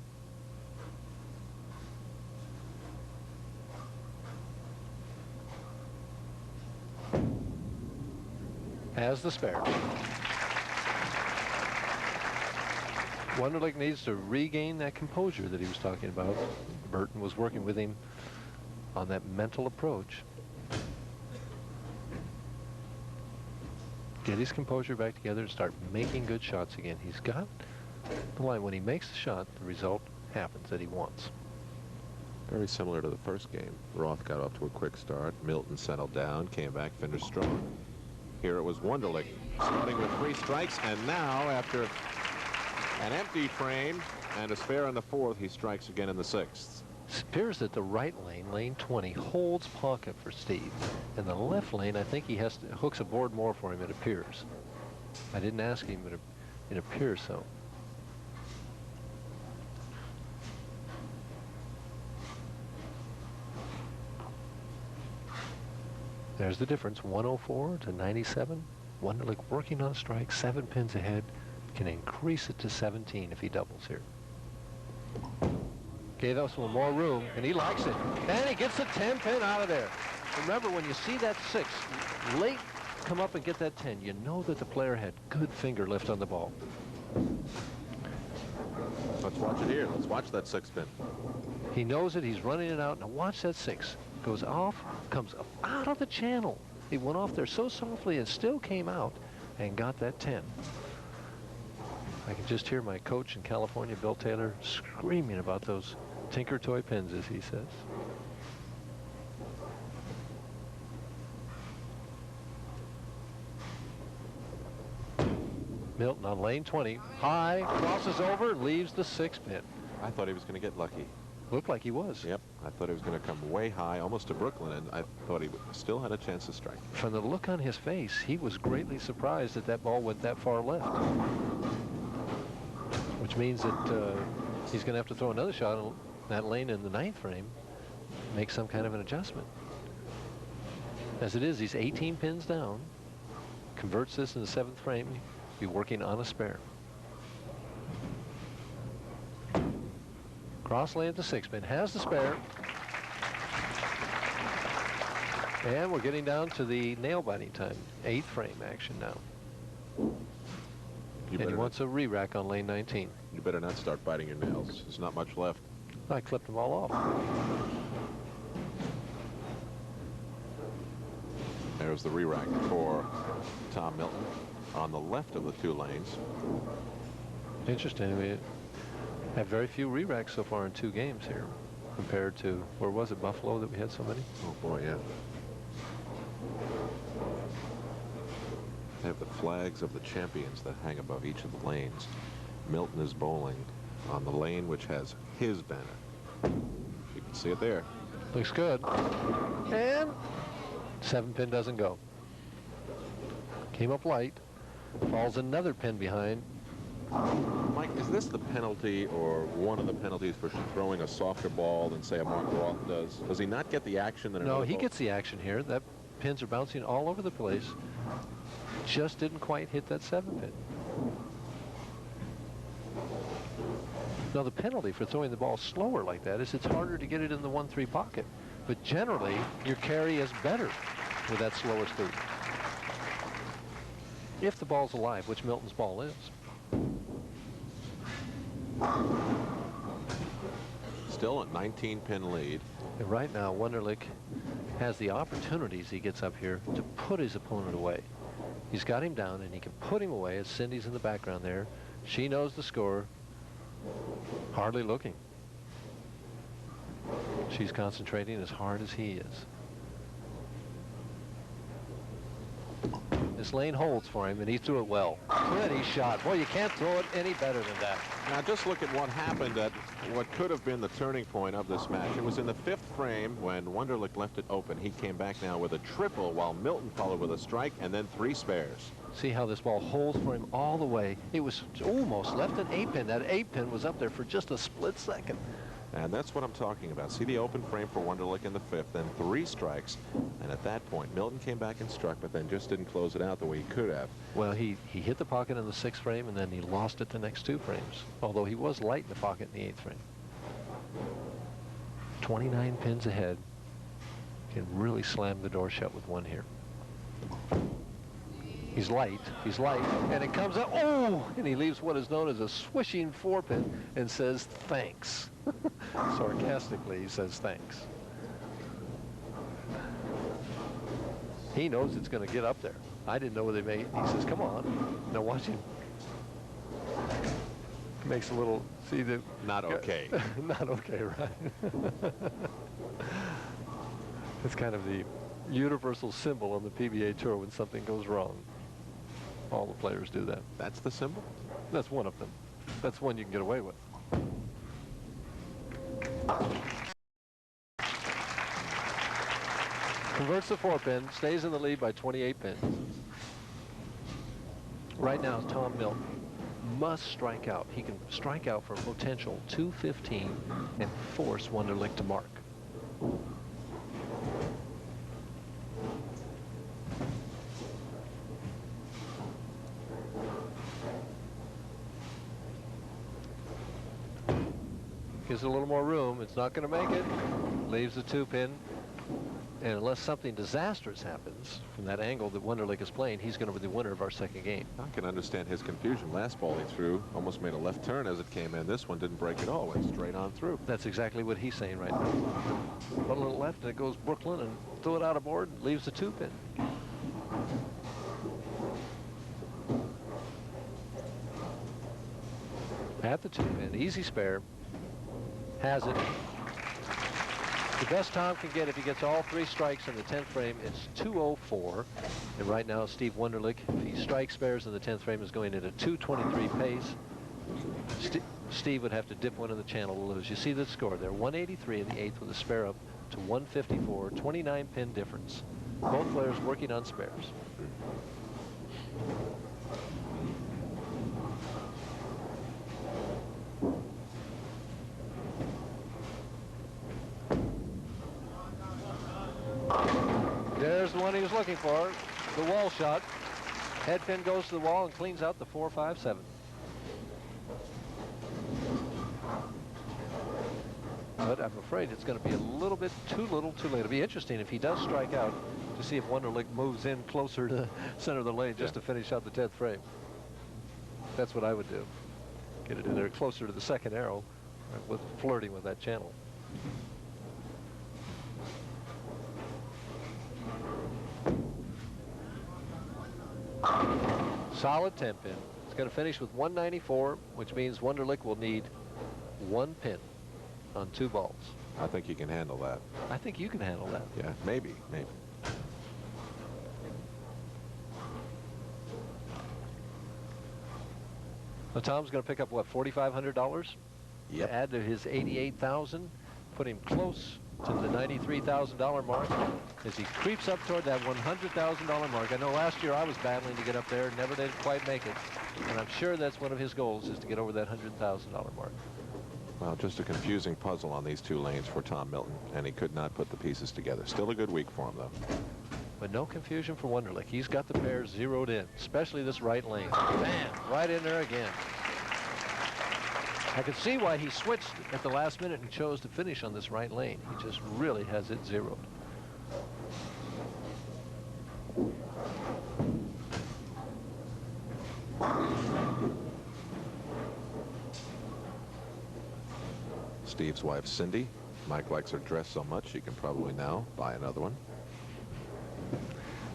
S2: Has the spare. Wonderlick needs to regain that composure that he was talking about. Burton was working with him on that mental approach. Get his composure back together and start making good shots again. He's got the line. When he makes the shot, the result happens that he wants.
S1: Very similar to the first game. Roth got off to a quick start. Milton settled down, came back, finished strong. Here it was Wonderlick starting with 3 strikes, and now after an empty frame and a spare in the 4th, he strikes again in the 6th.
S2: It appears that the right lane, lane 20, holds pocket for Steve. In the left lane, I think he has to hooks a board more for him, it appears. I didn't ask him, but it appears so. There's the difference, 104 to 97. Wonderlick working on a strike, 7 pins ahead. Can increase it to 17 if he doubles here. Gave us some more room, and he likes it. And he gets the 10 pin out of there. Remember, when you see that 6 late come up and get that 10, you know that the player had good finger lift on the ball.
S1: Let's watch it here. Let's watch that 6 pin.
S2: He knows it. He's running it out. Now watch that 6. Goes off, comes up out of the channel. He went off there so softly and still came out and got that 10. I can just hear my coach in California, Bill Taylor, screaming about those Tinker Toy pins, as he says. Milton on lane 20. High, crosses over, leaves the 6 pin.
S1: I thought he was going to get lucky.
S2: Looked like he was.
S1: Yep, I thought he was going to come way high, almost to Brooklyn, and I thought he still had a chance to strike.
S2: From the look on his face, he was greatly surprised that that ball went that far left. Which means that he's going to have to throw another shot in that lane in the 9th frame, make some kind of an adjustment. As it is, he's 18 pins down, converts this in the 7th frame, be working on a spare. Cross lane at the 6 pin, has the spare. And we're getting down to the nail biting time. 8th frame action now. And he wants a re-rack on lane 19.
S1: You better not start biting your nails. There's not much left.
S2: I clipped them all off.
S1: There's the re-rack for Tom Milton on the left of the 2 lanes.
S2: Interesting. We have very few re-racks so far in 2 games here compared to, where was it, Buffalo, that we had so many?
S1: Oh boy, yeah. They have the flags of the champions that hang above each of the lanes. Milton is bowling on the lane which has his banner. You can see it there.
S2: Looks good. And 7 pin doesn't go. Came up light. Falls another pin behind.
S1: Mike, is this the penalty or one of the penalties for throwing a softer ball than, say, a Mark Roth does? Does he not get the action that
S2: No, he gets the action here. That pins are bouncing all over the place. Just didn't quite hit that 7 pin. Now, the penalty for throwing the ball slower like that is it's harder to get it in the 1-3 pocket. But generally, your carry is better with that slower speed. If the ball's alive, which Milton's ball is.
S1: Still a 19-pin lead.
S2: And right now, Wonderlick has the opportunities he gets up here to put his opponent away. He's got him down, and he can put him away as Cindy's in the background there. She knows the score. Hardly looking. She's concentrating as hard as he is. This lane holds for him, and he threw it well. Pretty shot. Boy, you can't throw it any better than that.
S1: Now just look at what happened at what could have been the turning point of this match. It was in the 5th frame when Wonderlick left it open. He came back now with a triple while Milton followed with a strike and then 3 spares.
S2: See how this ball holds for him all the way. It was almost left an 8-pin. That 8-pin was up there for just a split second.
S1: And that's what I'm talking about. See the open frame for Wonderlick in the 5th, then 3 strikes. And at that point, Milton came back and struck, but then just didn't close it out the way he could have.
S2: Well, he hit the pocket in the 6th frame, and then he lost it the next 2 frames, although he was light in the pocket in the 8th frame. 29 pins ahead. Can really slam the door shut with one here. He's light, and it comes up, oh, and he leaves what is known as a swishing 4-pin and says thanks. Sarcastically, he says thanks. He knows it's going to get up there. I didn't know where they made. He says, come on. Now watch him. Makes a little, see the...
S1: Not okay.
S2: Not okay, right? It's kind of the universal symbol on the PBA Tour when something goes wrong. All the players do that.
S1: That's the symbol?
S2: That's one of them. That's one you can get away with. Converts the 4-pin, stays in the lead by 28 pins. Right now, Tom Milton must strike out. He can strike out for a potential 215 and force Wonderlick to mark. Gives it a little more room. It's not going to make it. Leaves the 2-pin. And unless something disastrous happens from that angle that Wonderlick is playing, he's going to be the winner of our 2nd game.
S1: I can understand his confusion. Last ball he threw almost made a left turn as it came in. This one didn't break at all. Went straight on through.
S2: That's exactly what he's saying right now. Put a little left, and it goes Brooklyn, and threw it out of board, and leaves the 2-pin. At the 2-pin, easy spare. Has it. The best Tom can get if he gets all 3 strikes in the 10th frame, it's 2:04. And right now, Steve Wonderlick, if he strikes spares in the 10th frame, is going at a 2:23 pace. Steve would have to dip one in the channel to lose. You see the score there, 183 in the 8th with a spare up to 154, 29 pin difference. Both players working on spares. There's the one he was looking for, the wall shot. Head pin goes to the wall and cleans out the 4-5-7. But I'm afraid it's going to be a little bit too little too late. It'll be interesting if he does strike out to see if Wonderlick moves in closer to the center of the lane just to finish out the 10th frame. That's what I would do. Get it in there closer to the 2nd arrow with flirting with that channel. Solid 10-pin. It's going to finish with 194, which means Wonderlick will need 1 pin on 2 balls.
S1: I think you can handle that.
S2: I think you can handle that.
S1: Yeah, maybe.
S2: So Tom's going to pick up, what, $4,500?
S1: Yep.
S2: To add to his $88,000, put him close to the $93,000 mark as he creeps up toward that $100,000 mark. I know last year I was battling to get up there, never did quite make it. And I'm sure that's one of his goals, is to get over that $100,000 mark.
S1: Well, just a confusing puzzle on these 2 lanes for Tom Milton, and he could not put the pieces together. Still a good week for him, though.
S2: But no confusion for Wonderlick. He's got the pairs zeroed in, especially this right lane. Bam! Right in there again. I could see why he switched at the last minute and chose to finish on this right lane. He just really has it zeroed.
S1: Steve's wife, Cindy. Mike likes her dress so much, she can probably now buy another one.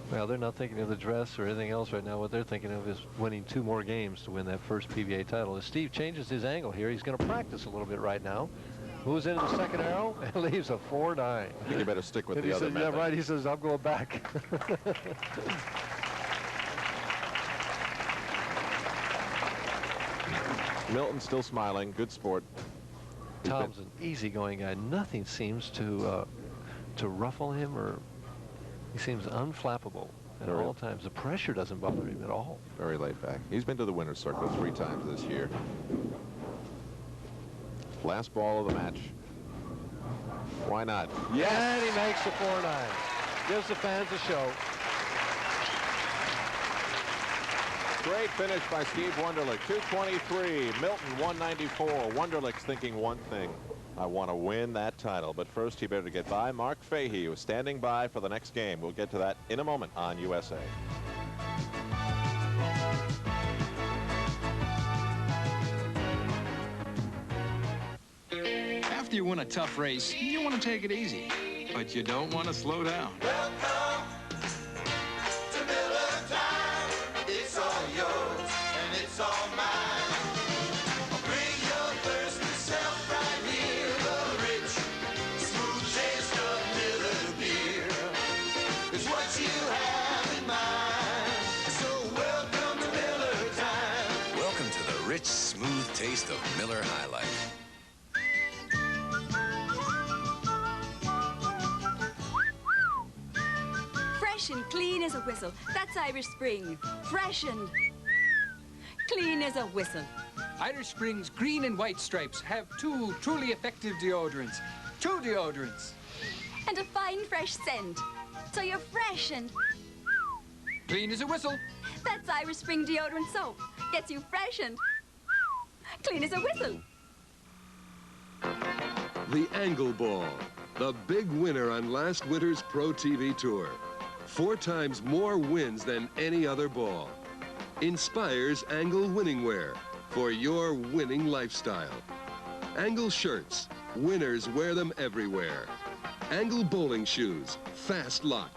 S2: Well, they're not thinking of the dress or anything else right now. What they're thinking of is winning 2 more games to win that first PBA title. As Steve changes his angle here, he's going to practice a little bit right now. Moves into the 2nd arrow and leaves a 4-9.
S1: I think you better stick with the other
S2: says,
S1: method.
S2: Yeah, right. He says, I'm going back.
S1: Milton still smiling. Good sport.
S2: Tom's an easygoing guy. Nothing seems to ruffle him, or he seems unflappable at all times. The pressure doesn't bother him at all.
S1: Very laid back. He's been to the winner's circle 3 times this year. Last ball of the match. Why not?
S2: Yes! And he makes the 4-9. Gives the fans a show.
S1: Great finish by Steve Wonderlick. 223. Milton 194. Wonderlick's thinking one thing. I want to win that title. But first, he better get by Mark Fahy, who is standing by for the next game. We'll get to that in a moment on USA.
S21: After you win a tough race, you want to take it easy, but you don't want to slow down.
S5: Welcome to Miller Time. It's all yours and it's all mine. Bring your thirsty self right here. The rich, smooth taste of Miller beer is what you have in mind. So welcome to Miller Time.
S17: Welcome to the rich, smooth taste of Miller High Life.
S22: Fresh and clean as a whistle. That's Irish Spring. Fresh and clean as a whistle.
S23: Irish Spring's green and white stripes have 2 truly effective deodorants. 2 deodorants.
S22: And a fine, fresh scent. So you're fresh and
S23: clean as a whistle.
S22: That's Irish Spring deodorant soap. Gets you fresh and clean as a whistle.
S8: The Angle Ball, the big winner on last winter's Pro TV Tour. 4 times more wins than any other ball. Inspires Angle winning wear for your winning lifestyle. Angle shirts, winners wear them everywhere. Angle bowling shoes, fast lock.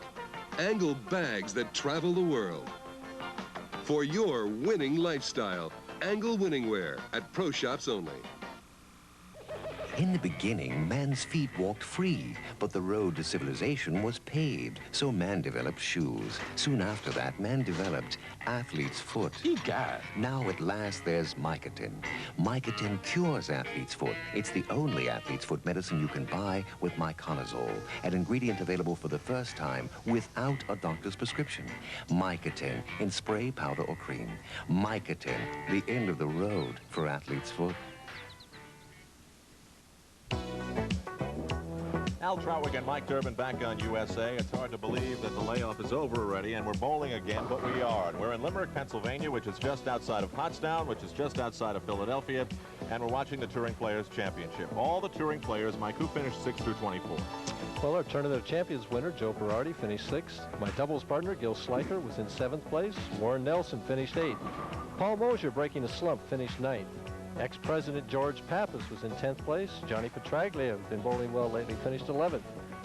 S8: Angle bags that travel the world. For your winning lifestyle, Angle winning wear at pro shops only.
S6: In the beginning, man's feet walked free, but the road to civilization was paved, so man developed shoes. Soon after that, man developed athlete's foot. Now at last, there's Mycotin. Mycotin cures athlete's foot. It's the only athlete's foot medicine you can buy with myconazole, an ingredient available for the first time without a doctor's prescription. Mycotin in spray, powder, or cream. Mycotin, the end of the road for athlete's foot.
S1: Al Trawick and Mike Durbin back on USA. It's hard to believe that the layoff is over already, and we're bowling again, but we are. And we're in Limerick, Pennsylvania, which is just outside of Pottstown, which is just outside of Philadelphia, and we're watching the Touring Players Championship. All the Touring Players, Mike, who finished 6 through 24?
S2: Well, our Tournament of Champions winner, Joe Berardi, finished 6th. My doubles partner, Gil Sliker, was in 7th place. Warren Nelson finished 8th. Paul Mosier, breaking a slump, finished 9th. Ex-President George Pappas was in 10th place. Johnny Petraglia, who's been bowling well lately, finished 11th.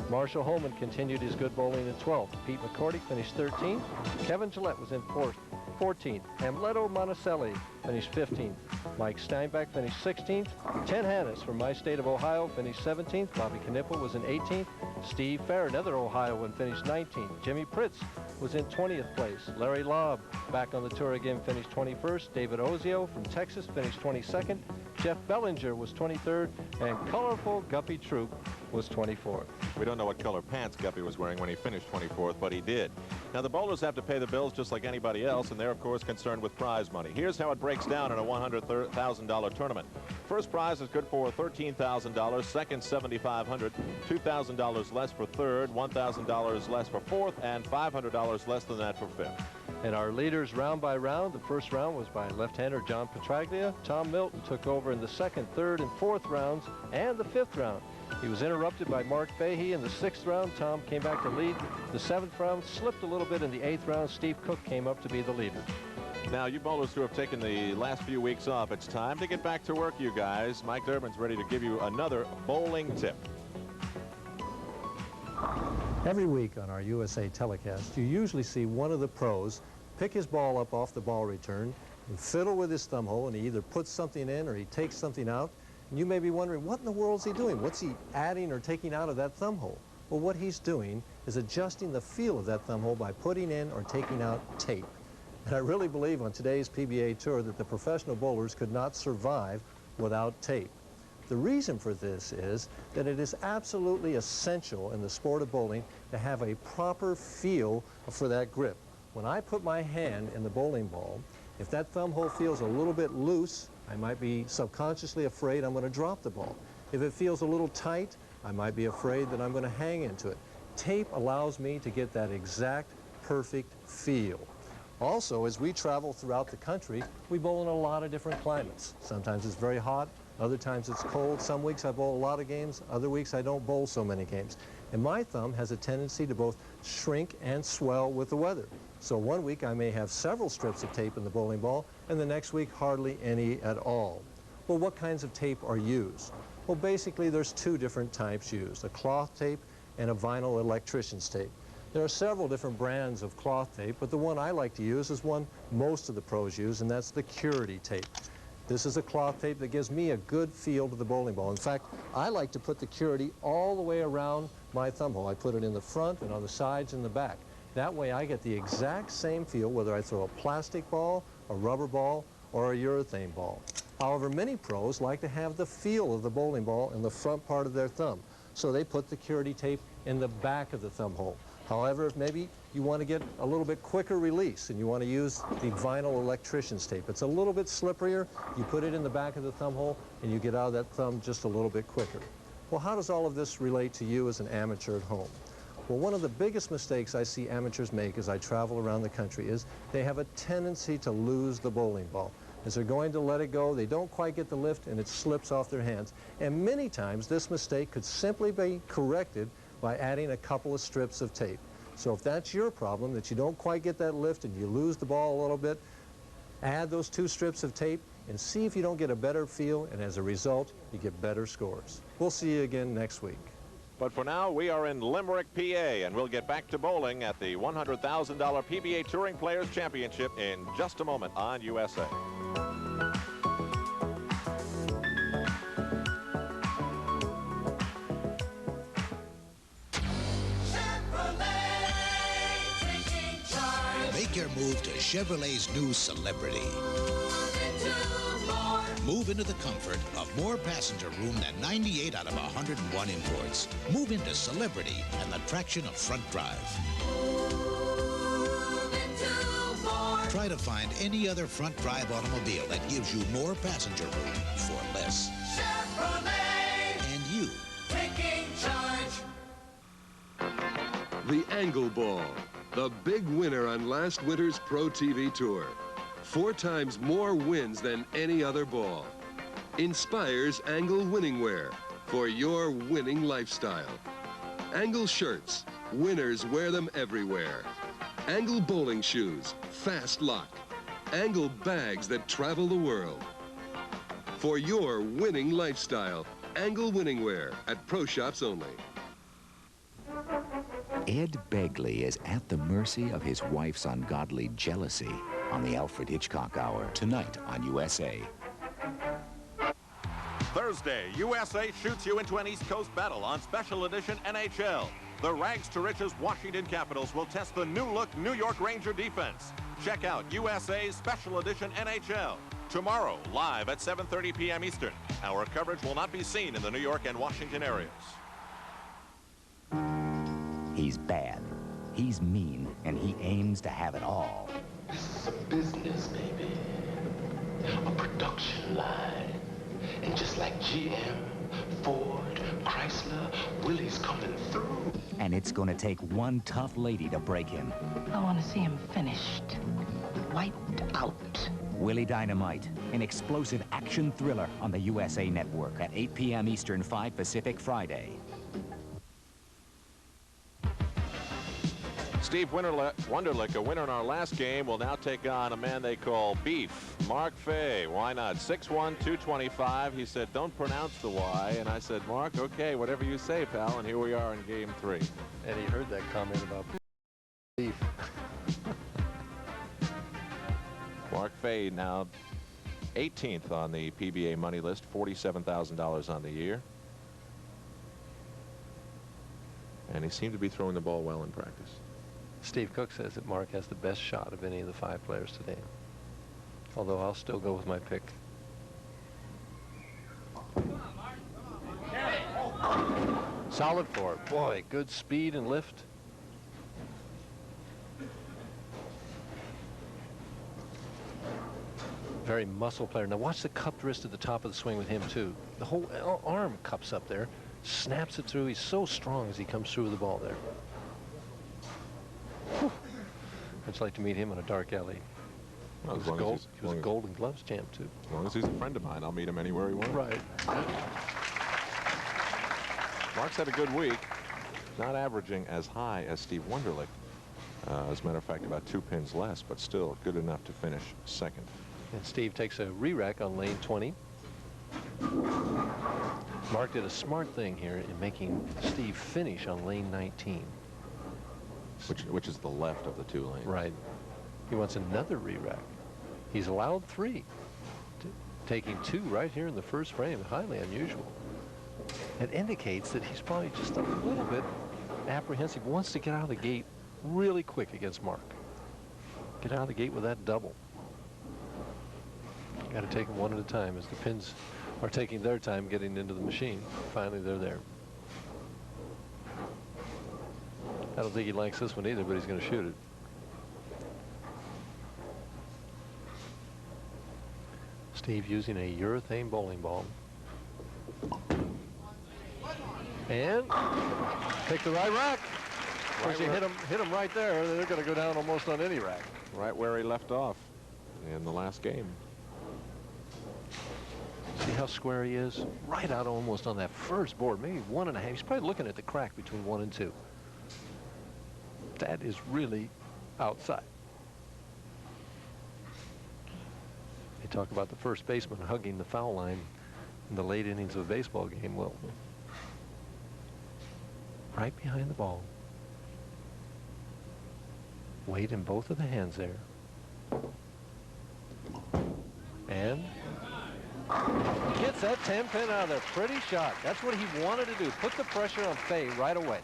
S2: Marshall Holman continued his good bowling in 12th. Pete McCordick finished 13th. Kevin Gillette was in 14th. Amleto Monticelli finished 15th. Mike Steinbach finished 16th. Ted Hannes from my state of Ohio finished 17th. Bobby Knipple was in 18th. Steve Fair, another Ohioan, finished 19th. Jimmy Pritz was in 20th place. Larry Lobb, back on the tour again, finished 21st. David Ozio from Texas finished 22nd. Jeff Bellinger was 23rd. And colorful Guppy Troop was 24th.
S1: We don't know what color pants Guppy was wearing when he finished 24th, but he did. Now, the bowlers have to pay the bills just like anybody else, and they're, of course, concerned with prize money. Here's how it breaks down in a $100,000 tournament. First prize is good for $13,000. Second, $7,500. $2,000 less for third, $1,000 less for fourth, and $500 less than that for fifth.
S2: And our leaders round by round. The first round was by left-hander John Petraglia. Tom Milton took over in the second, third, and fourth rounds, and the fifth round. He was interrupted by Mark Fahy in the 6th round. Tom came back to lead. The 7th round slipped a little bit in the 8th round. Steve Cook came up to be the leader.
S1: Now, you bowlers who have taken the last few weeks off, it's time to get back to work, you guys. Mike Durbin's ready to give you another bowling tip.
S2: Every week on our USA telecast, you usually see one of the pros pick his ball up off the ball return and fiddle with his thumb hole, and he either puts something in or he takes something out. And you may be wondering, what in the world is he doing? What's he adding or taking out of that thumb hole? Well, what he's doing is adjusting the feel of that thumb hole by putting in or taking out tape. And I really believe on today's PBA tour that the professional bowlers could not survive without tape. The reason for this is that it is absolutely essential in the sport of bowling to have a proper feel for that grip. When I put my hand in the bowling ball, if that thumb hole feels a little bit loose, I might be subconsciously afraid I'm going to drop the ball. If it feels a little tight, I might be afraid that I'm going to hang into it. Tape allows me to get that exact, perfect feel. Also, as we travel throughout the country, we bowl in a lot of different climates. Sometimes it's very hot, other times it's cold. Some weeks I bowl a lot of games, other weeks I don't bowl so many games. And my thumb has a tendency to both shrink and swell with the weather. So one week I may have several strips of tape in the bowling ball, and the next week hardly any at all. Well, what kinds of tape are used? Well, basically there's two different types used, a cloth tape and a vinyl electrician's tape. There are several different brands of cloth tape, but the one I like to use is one most of the pros use, and that's the Curity tape. This is a cloth tape that gives me a good feel to the bowling ball. In fact, I like to put the Curity all the way around my thumb hole. I put it in the front and on the sides and the back. That way I get the exact same feel whether I throw a plastic ball, a rubber ball, or a urethane ball. However, many pros like to have the feel of the bowling ball in the front part of their thumb, so they put the Curity tape in the back of the thumb hole. However, if maybe you want to get a little bit quicker release and you want to use the vinyl electrician's tape, it's a little bit slipperier, you put it in the back of the thumb hole and you get out of that thumb just a little bit quicker. Well, how does all of this relate to you as an amateur at home? Well, one of the biggest mistakes I see amateurs make as I travel around the country is they have a tendency to lose the bowling ball. As they're going to let it go, they don't quite get the lift and it slips off their hands. And many times this mistake could simply be corrected by adding a couple of strips of tape. So if that's your problem, that you don't quite get that lift and you lose the ball a little bit, add those 2 strips of tape and see if you don't get a better feel, and as a result, you get better scores. We'll see you again next week.
S1: But for now, we are in Limerick, PA, and we'll get back to bowling at the $100,000 PBA Touring Players Championship in just a moment on USA.
S9: Make your move to Chevrolet's new Celebrity. Move into the comfort of more passenger room than 98 out of 101 imports. Move into Celebrity and the traction of front drive. Try to find any other front drive automobile that gives you more passenger room for less.
S5: Chevrolet.
S9: And you.
S5: Taking charge.
S3: The Angle Ball, the big winner on last winter's Pro TV Tour. 4 times more wins than any other ball. Inspires Angle winning wear for your winning lifestyle. Angle shirts, winners wear them everywhere. Angle bowling shoes, fast lock. Angle bags that travel the world. For your winning lifestyle, Angle winning wear at pro shops only.
S6: Ed Begley is at the mercy of his wife's ungodly jealousy on the Alfred Hitchcock Hour, tonight on USA.
S1: Thursday, USA shoots you into an East Coast battle on Special Edition NHL. The rags to riches Washington Capitals will test the new-look New York Ranger defense. Check out USA's Special Edition NHL. Tomorrow, live at 7:30 p.m. Eastern. Our coverage will not be seen in the New York and Washington areas.
S7: He's bad, he's mean, and he aims to have it all.
S11: This is a business, baby. A production line. And just like GM, Ford, Chrysler, Willie's coming through.
S7: And it's gonna take one tough lady to break him.
S24: I want to see him finished. Wiped out.
S7: Willie Dynamite, an explosive action thriller on the USA Network at 8 p.m. Eastern, 5 Pacific, Friday.
S1: Steve Wonderlick, a winner in our last game, will now take on a man they call Beef, Mark Fahy. Why not? 6'1", 225. He said, don't pronounce the Y. And I said, Mark, okay, whatever you say, pal. And here we are in game 3.
S2: And he heard that comment about beef.
S1: Mark Fahy now 18th on the PBA money list, $47,000 on the year. And he seemed to be throwing the ball well in practice.
S2: Steve Cook says that Mark has the best shot of any of the 5 players today. Although I'll still go with my pick. Solid 4. Boy, good speed and lift. Very muscle player. Now watch the cupped wrist at the top of the swing with him too. The whole arm cups up there, snaps it through. He's so strong as he comes through the ball there. Whew. I'd just like to meet him in a dark alley.
S1: Well,
S2: he was a Golden Gloves champ too.
S1: As long as he's a friend of mine, I'll meet him anywhere he wants.
S2: Right.
S1: Mark's had a good week. Not averaging as high as Steve Wonderlick. As a matter of fact, about 2 pins less, but still good enough to finish second.
S2: And Steve takes a re-rack on lane 20. Mark did a smart thing here in making Steve finish on lane 19.
S1: Which is the left of the 2 lanes.
S2: Right. He wants another re-rack. He's allowed 3. Taking 2 right here in the first frame, highly unusual. It indicates that he's probably just a little bit apprehensive. Wants to get out of the gate really quick against Mark. Get out of the gate with that double. Got to take them one at a time as the pins are taking their time getting into the machine. Finally, they're there. I don't think he likes this one either, but he's going to shoot it. Steve using a urethane bowling ball. And pick the right rack. Of course, you hit him right there, they're going to go down almost on any rack.
S1: Right where he left off in the last game.
S2: See how square he is? Right out almost on that first board, maybe 1.5. He's probably looking at the crack between 1 and 2. That is really outside. They talk about the first baseman hugging the foul line in the late innings of a baseball game. Well, right behind the ball. Weight in both of the hands there. And gets that 10 pin out of there. Pretty shot. That's what he wanted to do. Put the pressure on Fahy right away.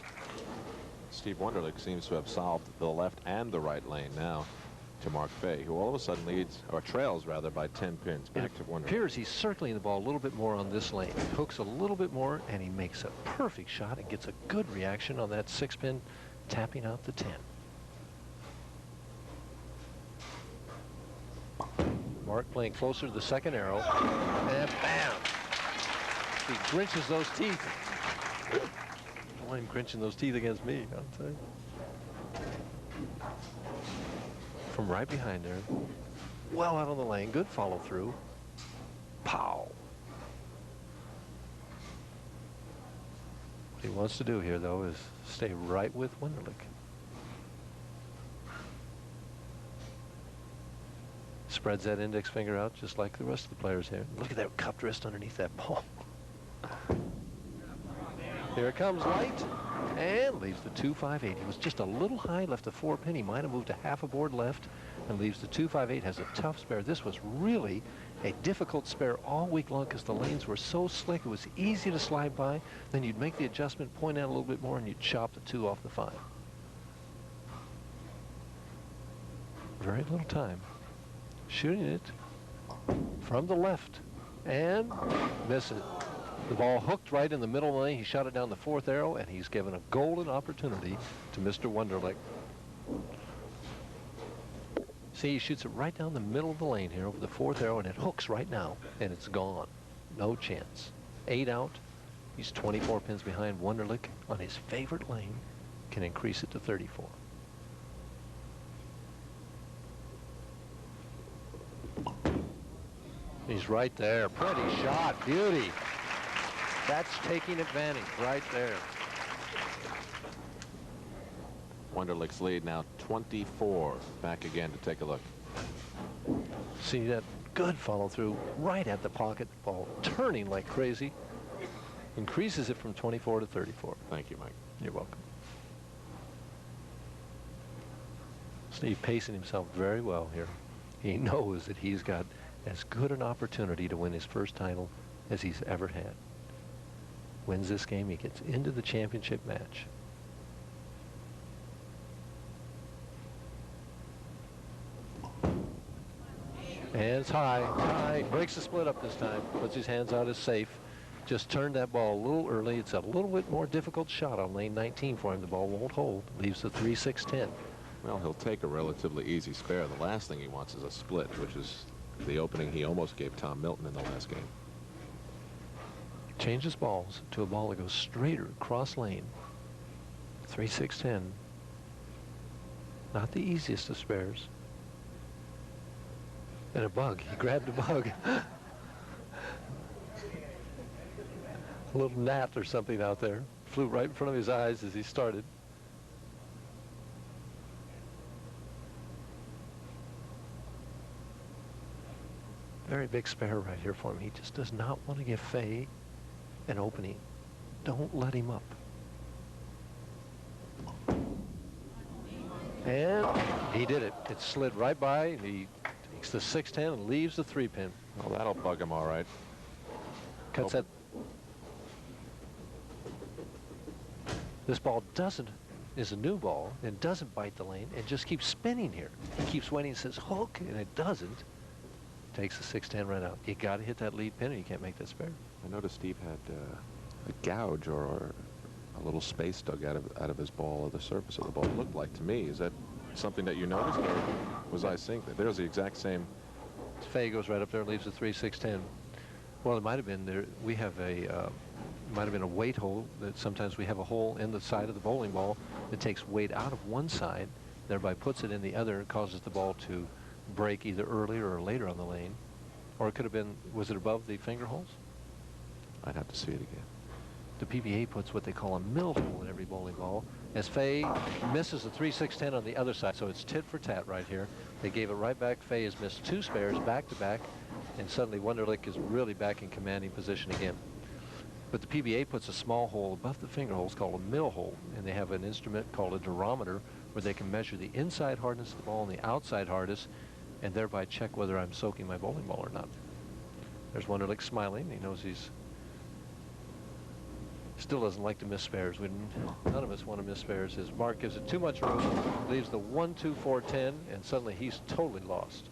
S1: Steve Wonderlick seems to have solved the left and the right lane now to Mark Fahy, who all of a sudden leads, or trails rather, by 10 pins back to Wonderlick.
S2: It appears he's circling the ball a little bit more on this lane. He hooks a little bit more, and he makes a perfect shot and gets a good reaction on that 6-pin, tapping out the 10. Mark playing closer to the second arrow, and bam! He grinches those teeth. Don't want him grinching those teeth against me, I'll tell you. From right behind there, well out of the lane, good follow through. Pow! What he wants to do here, though, is stay right with Wonderlick. Spreads that index finger out just like the rest of the players here. Look at that cupped wrist underneath that ball. Here it comes, light, and leaves the 258. He was just a little high, left the 4-pin. He might have moved a half a board left and leaves the 258. Has a tough spare. This was really a difficult spare all week long because the lanes were so slick. It was easy to slide by. Then you'd make the adjustment, point out a little bit more, and you'd chop the 2 off the 5. Very little time. Shooting it from the left and miss it. The ball hooked right in the middle lane. He shot it down the 4th arrow, and he's given a golden opportunity to Mr. Wonderlick. See, he shoots it right down the middle of the lane here over the 4th arrow, and it hooks right now, and it's gone. No chance. 8 out. He's 24 pins behind. Wonderlick on his favorite lane can increase it to 34. He's right there. Pretty shot. Beauty. That's taking advantage right there.
S1: Wonderlick's lead now 24. Back again to take a look.
S2: See that good follow through right at the pocket. Ball turning like crazy. Increases it from 24 to 34.
S1: Thank you, Mike.
S2: You're welcome. Steve pacing himself very well here. He knows that he's got as good an opportunity to win his first title as he's ever had. Wins this game, he gets into the championship match. Hands high, high. Breaks the split up this time. Puts his hands out as safe. Just turned that ball a little early. It's a little bit more difficult shot on lane 19 for him. The ball won't hold. Leaves the 3-6-10.
S1: Well, he'll take a relatively easy spare. The last thing he wants is a split, which is the opening he almost gave Tom Milton in the last game.
S2: Changes balls to a ball that goes straighter across lane. 3-6-10. Not the easiest of spares. And a bug. He grabbed a bug. A little gnat or something out there. Flew right in front of his eyes as he started. Very big spare right here for him. He just does not want to give Fahy an opening. Don't let him up. And he did it. It slid right by, and he takes the 6-10 and leaves the 3-pin.
S1: Well, that'll bug him all right.
S2: Cuts that. This ball is a new ball and doesn't bite the lane and just keeps spinning here. He keeps waiting and says hook, and it doesn't. Takes the 6-10 right out. You got to hit that lead pin or you can't make that spare.
S1: I noticed Steve had a gouge or a little space dug out of his ball, or the surface of the ball. It looked like to me. Is that something that you noticed, or was I seeing that? There's the exact same.
S2: Fahy goes right up there and leaves the 3-6-10. Well, it might have been there. We have might have been a weight hole. That sometimes we have a hole in the side of the bowling ball that takes weight out of one side, thereby puts it in the other and causes the ball to break either earlier or later on the lane. Or it could have been, was it above the finger holes?
S1: I'd have to see it again.
S2: The PBA puts what they call a mill hole in every bowling ball. As Fahy misses the 3-6-10 on the other side, so it's tit for tat right here. They gave it right back. Fahy has missed 2 spares back to back, and suddenly Wonderlick is really back in commanding position again. But the PBA puts a small hole above the finger holes called a mill hole, and they have an instrument called a durometer where they can measure the inside hardness of the ball and the outside hardness, and thereby check whether I'm soaking my bowling ball or not. There's Wonderlick smiling. He knows he's still doesn't like to miss spares. None of us want to miss spares. His mark gives it too much room, leaves the 1-2-4-10, and suddenly he's totally lost.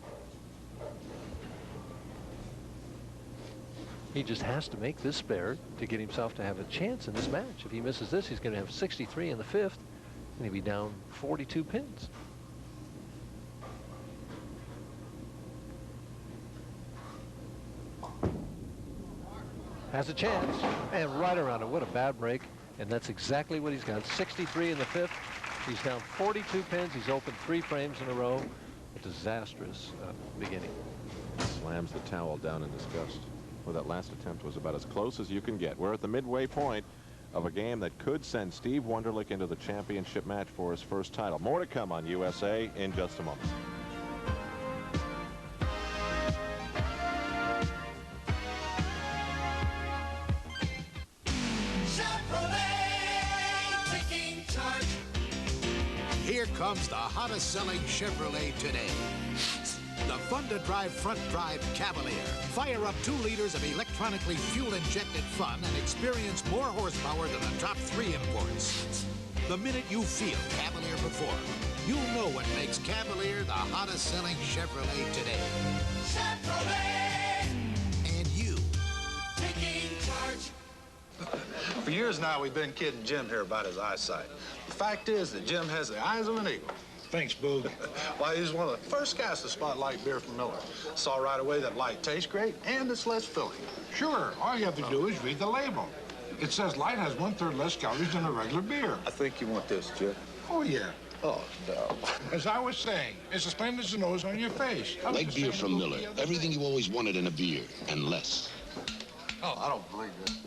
S2: He just has to make this spare to get himself to have a chance in this match. If he misses this, he's going to have 63 in the 5th, and he'll be down 42 pins. Has a chance, and right around it. What a bad break, and that's exactly what he's got. 63 in the 5th. He's down 42 pins. He's opened 3 frames in a row. A disastrous beginning.
S1: Slams the towel down in disgust. Well, that last attempt was about as close as you can get. We're at the midway point of a game that could send Steve Wonderlick into the championship match for his first title. More to come on USA in just a moment.
S9: Here comes the hottest selling Chevrolet today. The fun-to-drive front-drive Cavalier. Fire up 2 liters of electronically fuel-injected fun and experience more horsepower than the top 3 imports. The minute you feel Cavalier perform, you'll know what makes Cavalier the hottest selling Chevrolet today.
S5: Chevrolet!
S9: And you.
S5: Taking charge.
S10: For years now, we've been kidding Jim here about his eyesight. The fact is that Jim has the eyes of an eagle.
S12: Thanks, Boog.
S10: Why, he's one of the first guys to spot light beer from Miller. Saw right away that light tastes great and it's less filling.
S12: Sure, all you have to do is read the label. It says light has 1/3 less calories than a regular beer.
S10: I think you want this, Jim.
S12: Oh, yeah.
S10: Oh, no.
S12: As I was saying, it's as plain as the nose on your face.
S13: Light beer from Miller. Everything you always wanted in a beer, and less.
S10: Oh, I don't believe this.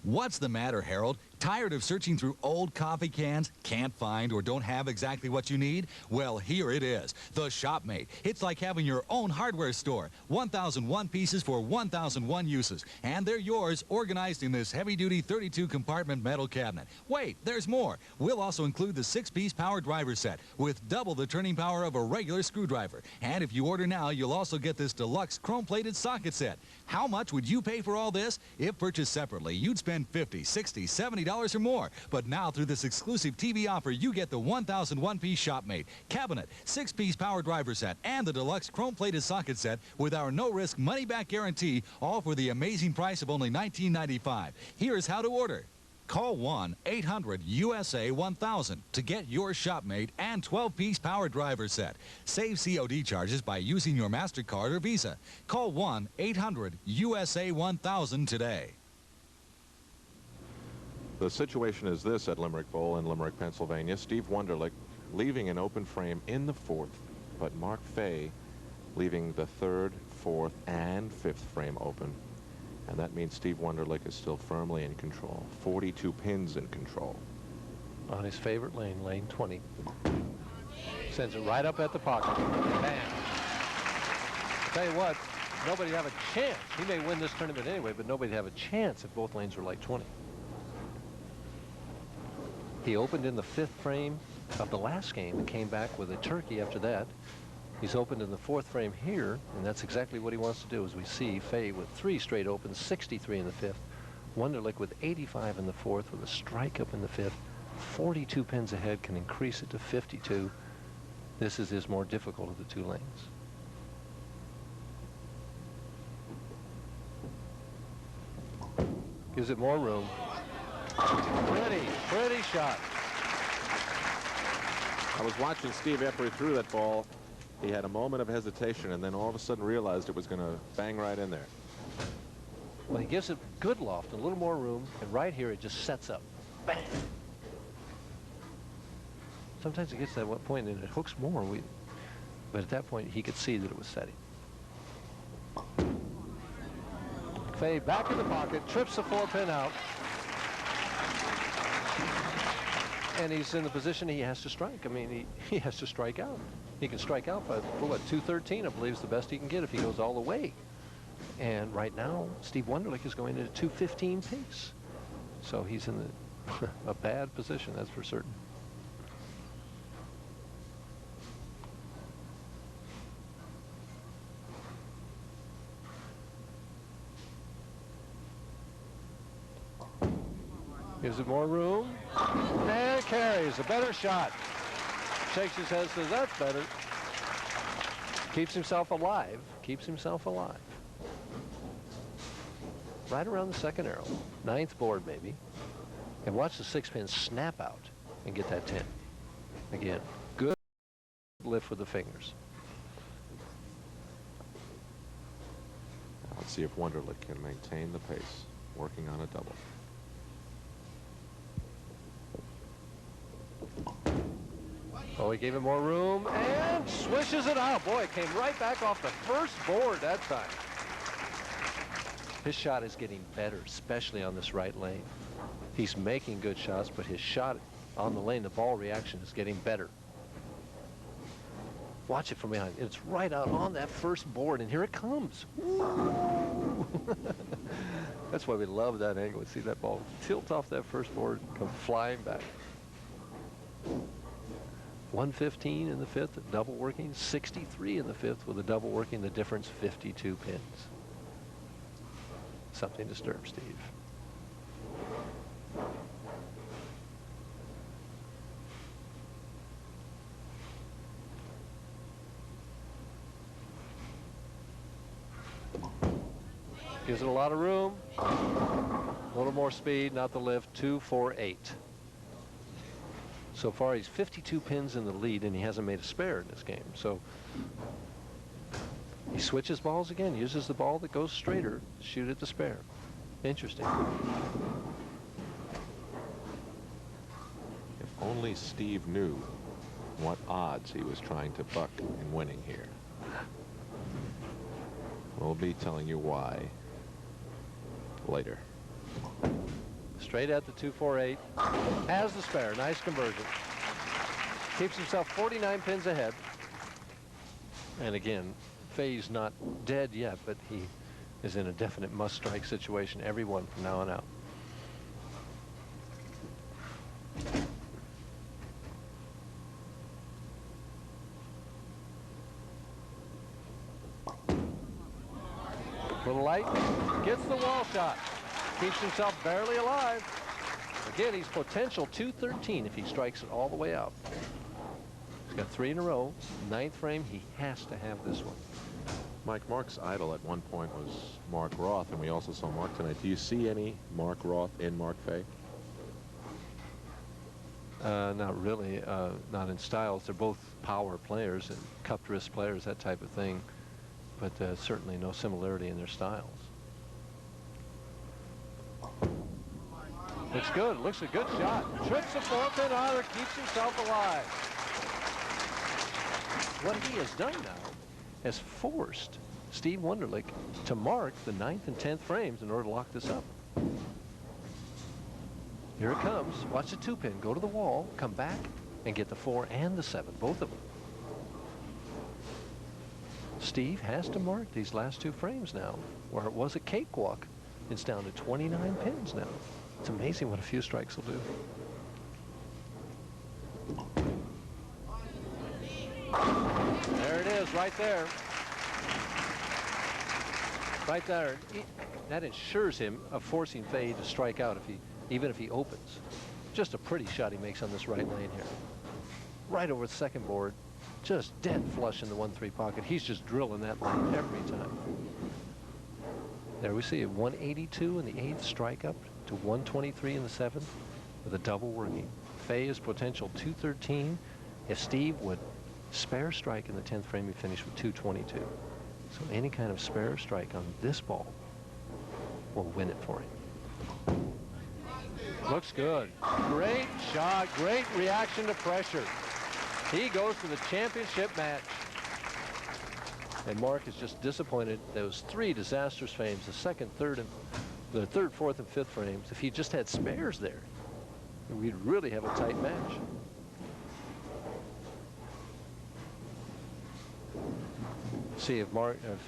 S14: What's the matter, Harold? Tired of searching through old coffee cans, can't find or don't have exactly what you need? Well, here it is, the Shopmate. It's like having your own hardware store. 1,001 pieces for 1,001 uses. And they're yours, organized in this heavy-duty 32-compartment metal cabinet. Wait, there's more. We'll also include the 6-piece power driver set with double the turning power of a regular screwdriver. And if you order now, you'll also get this deluxe chrome-plated socket set. How much would you pay for all this? If purchased separately, you'd spend $50, $60, $70 $50 or more. But now, through this exclusive TV offer, you get the 1001-piece Shopmate, cabinet, 6-piece power driver set, and the deluxe chrome-plated socket set with our no-risk money-back guarantee, all for the amazing price of only $19.95. Here's how to order. Call 1-800-USA-1000 to get your Shopmate and 12-piece power driver set. Save COD charges by using your MasterCard or Visa. Call 1-800-USA-1000 today.
S1: The situation is this at Limerick Bowl in Limerick, Pennsylvania. Steve Wonderlick leaving an open frame in the 4th, but Mark Fahy leaving the 3rd, 4th, and 5th frame open. And that means Steve Wonderlick is still firmly in control. 42 pins in control.
S2: On his favorite lane, lane 20. Sends it right up at the pocket. Bam. I'll tell you what, nobody'd have a chance. He may win this tournament anyway, but nobody'd have a chance if both lanes were like 20. He opened in the 5th frame of the last game and came back with a turkey after that. He's opened in the 4th frame here, and that's exactly what he wants to do. As we see, Fahy with 3 straight opens, 63 in the 5th. Wonderlick with 85 in the 4th with a strike up in the 5th. 42 pins ahead, can increase it to 52. This is his more difficult of the 2 lanes. Gives it more room. Pretty shot.
S1: I was watching Steve after he threw that ball. He had a moment of hesitation and then all of a sudden realized it was going to bang right in there.
S2: Well, he gives it good loft, a little more room, and right here it just sets up. Bang! Sometimes it gets to that point and it hooks more. But at that point, he could see that it was setting. Fahy back in the pocket, trips the 4-pin out. And he's in the position he has to strike. I mean, he has to strike out. He can strike out by, what, 213, I believe is the best he can get if he goes all the way. And right now, Steve Wonderlick is going at a 215 pace. So he's in a bad position, that's for certain. Gives it more room. And carries. A better shot. Shakes his head, says, that's better. Keeps himself alive. Keeps himself alive. Right around the 2nd arrow. 9th board, maybe. And watch the 6-pin snap out and get that 10. Again, good lift with the fingers.
S1: Let's see if Wonderlick can maintain the pace, working on a double.
S2: Oh, he gave him more room and swishes it out. Boy, it came right back off the 1st board that time. His shot is getting better, especially on this right lane. He's making good shots, but his shot on the lane, the ball reaction is getting better. Watch it from behind. It's right out on that 1st board, and here it comes. That's why we love that angle. See that ball tilt off that 1st board, come flying back. 115 in the 5th, double working, 63 in the 5th with a double working, the difference 52 pins. Something disturbs Steve. Gives it a lot of room. A little more speed, not the lift, 2-4-8. So far, he's 52 pins in the lead, and he hasn't made a spare in this game. So he switches balls again, uses the ball that goes straighter to shoot at the spare. Interesting.
S1: If only Steve knew what odds he was trying to buck in winning here. We'll be telling you why later.
S2: Straight at the 2-4-8. Has the spare. Nice conversion. Keeps himself 49 pins ahead. And again, Fahy's not dead yet, but he is in a definite must-strike situation. Every one from now on out. Little light. Gets the wall shot. Keeps himself barely alive. Again, he's potential 213 if he strikes it all the way out. He's got 3 in a row. 9th frame, he has to have this one.
S1: Mike, Mark's idol at one point was Mark Roth, and we also saw Mark tonight. Do you see any Mark Roth in Mark Fahy?
S2: Not really. Not in styles. They're both power players and cupped wrist players, that type of thing. But certainly no similarity in their styles. Looks good. Looks a good shot. Trips the 4th pin out there, keeps himself alive. What he has done now has forced Steve Wonderlick to mark the 9th and 10th frames in order to lock this up. Here it comes. Watch the 2-pin. Go to the wall, come back, and get the 4 and the 7, both of them. Steve has to mark these last 2 frames now, where it was a cakewalk. It's down to 29 pins now. It's amazing what a few strikes will do. There it is, right there. Right there. That ensures him of forcing Fahy to strike out even if he opens. Just a pretty shot he makes on this right lane here. Right over the 2nd board. Just dead flush in the 1-3 pocket. He's just drilling that lane every time. There we see a 182 in the 8th, strike up to 123 in the 7th with a double working. Fahy is potential 213. If Steve would spare strike in the 10th frame, he finished with 222. So any kind of spare strike on this ball will win it for him. Looks good. Great shot. Great reaction to pressure. He goes to the championship match. And Mark is just disappointed. Those 3 disastrous frames, the 2nd, 3rd, and the 3rd, 4th, and 5th frames. If he just had spares there, we'd really have a tight match. See if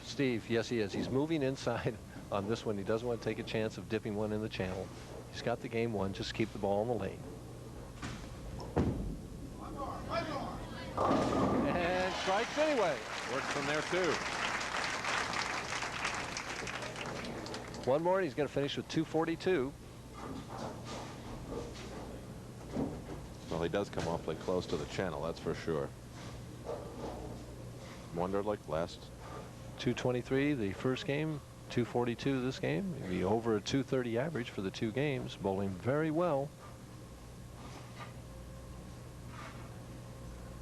S2: Steve, yes he is. He's moving inside on this one. He doesn't want to take a chance of dipping one in the channel. He's got the game won. Just keep the ball in the lane. And strikes anyway.
S1: Works from there too.
S2: One more and he's going to finish with 242.
S1: Well, he does come awfully close to the channel, that's for sure. Wonderlick last.
S2: 223 the first game, 242 this game. Maybe over a 230 average for the 2 games. Bowling very well.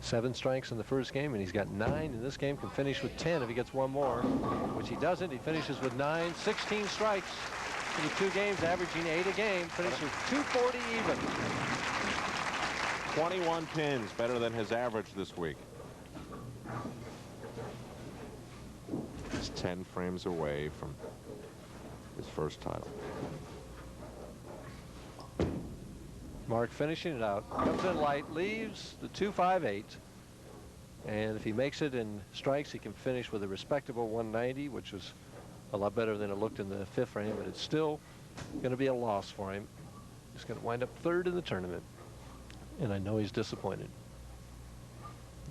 S2: 7 strikes in the first game, and he's got 9 in this game. Can finish with 10 if he gets one more, which he doesn't. He finishes with 9, 16 strikes in the 2 games, averaging 8 a game. Finishes with 240 even.
S1: 21 pins, better than his average this week. He's 10 frames away from his first title.
S2: Mark finishing it out. Comes in light, leaves the 258. And if he makes it in strikes, he can finish with a respectable 190, which was a lot better than it looked in the 5th frame, but it's still going to be a loss for him. He's going to wind up 3rd in the tournament. And I know he's disappointed.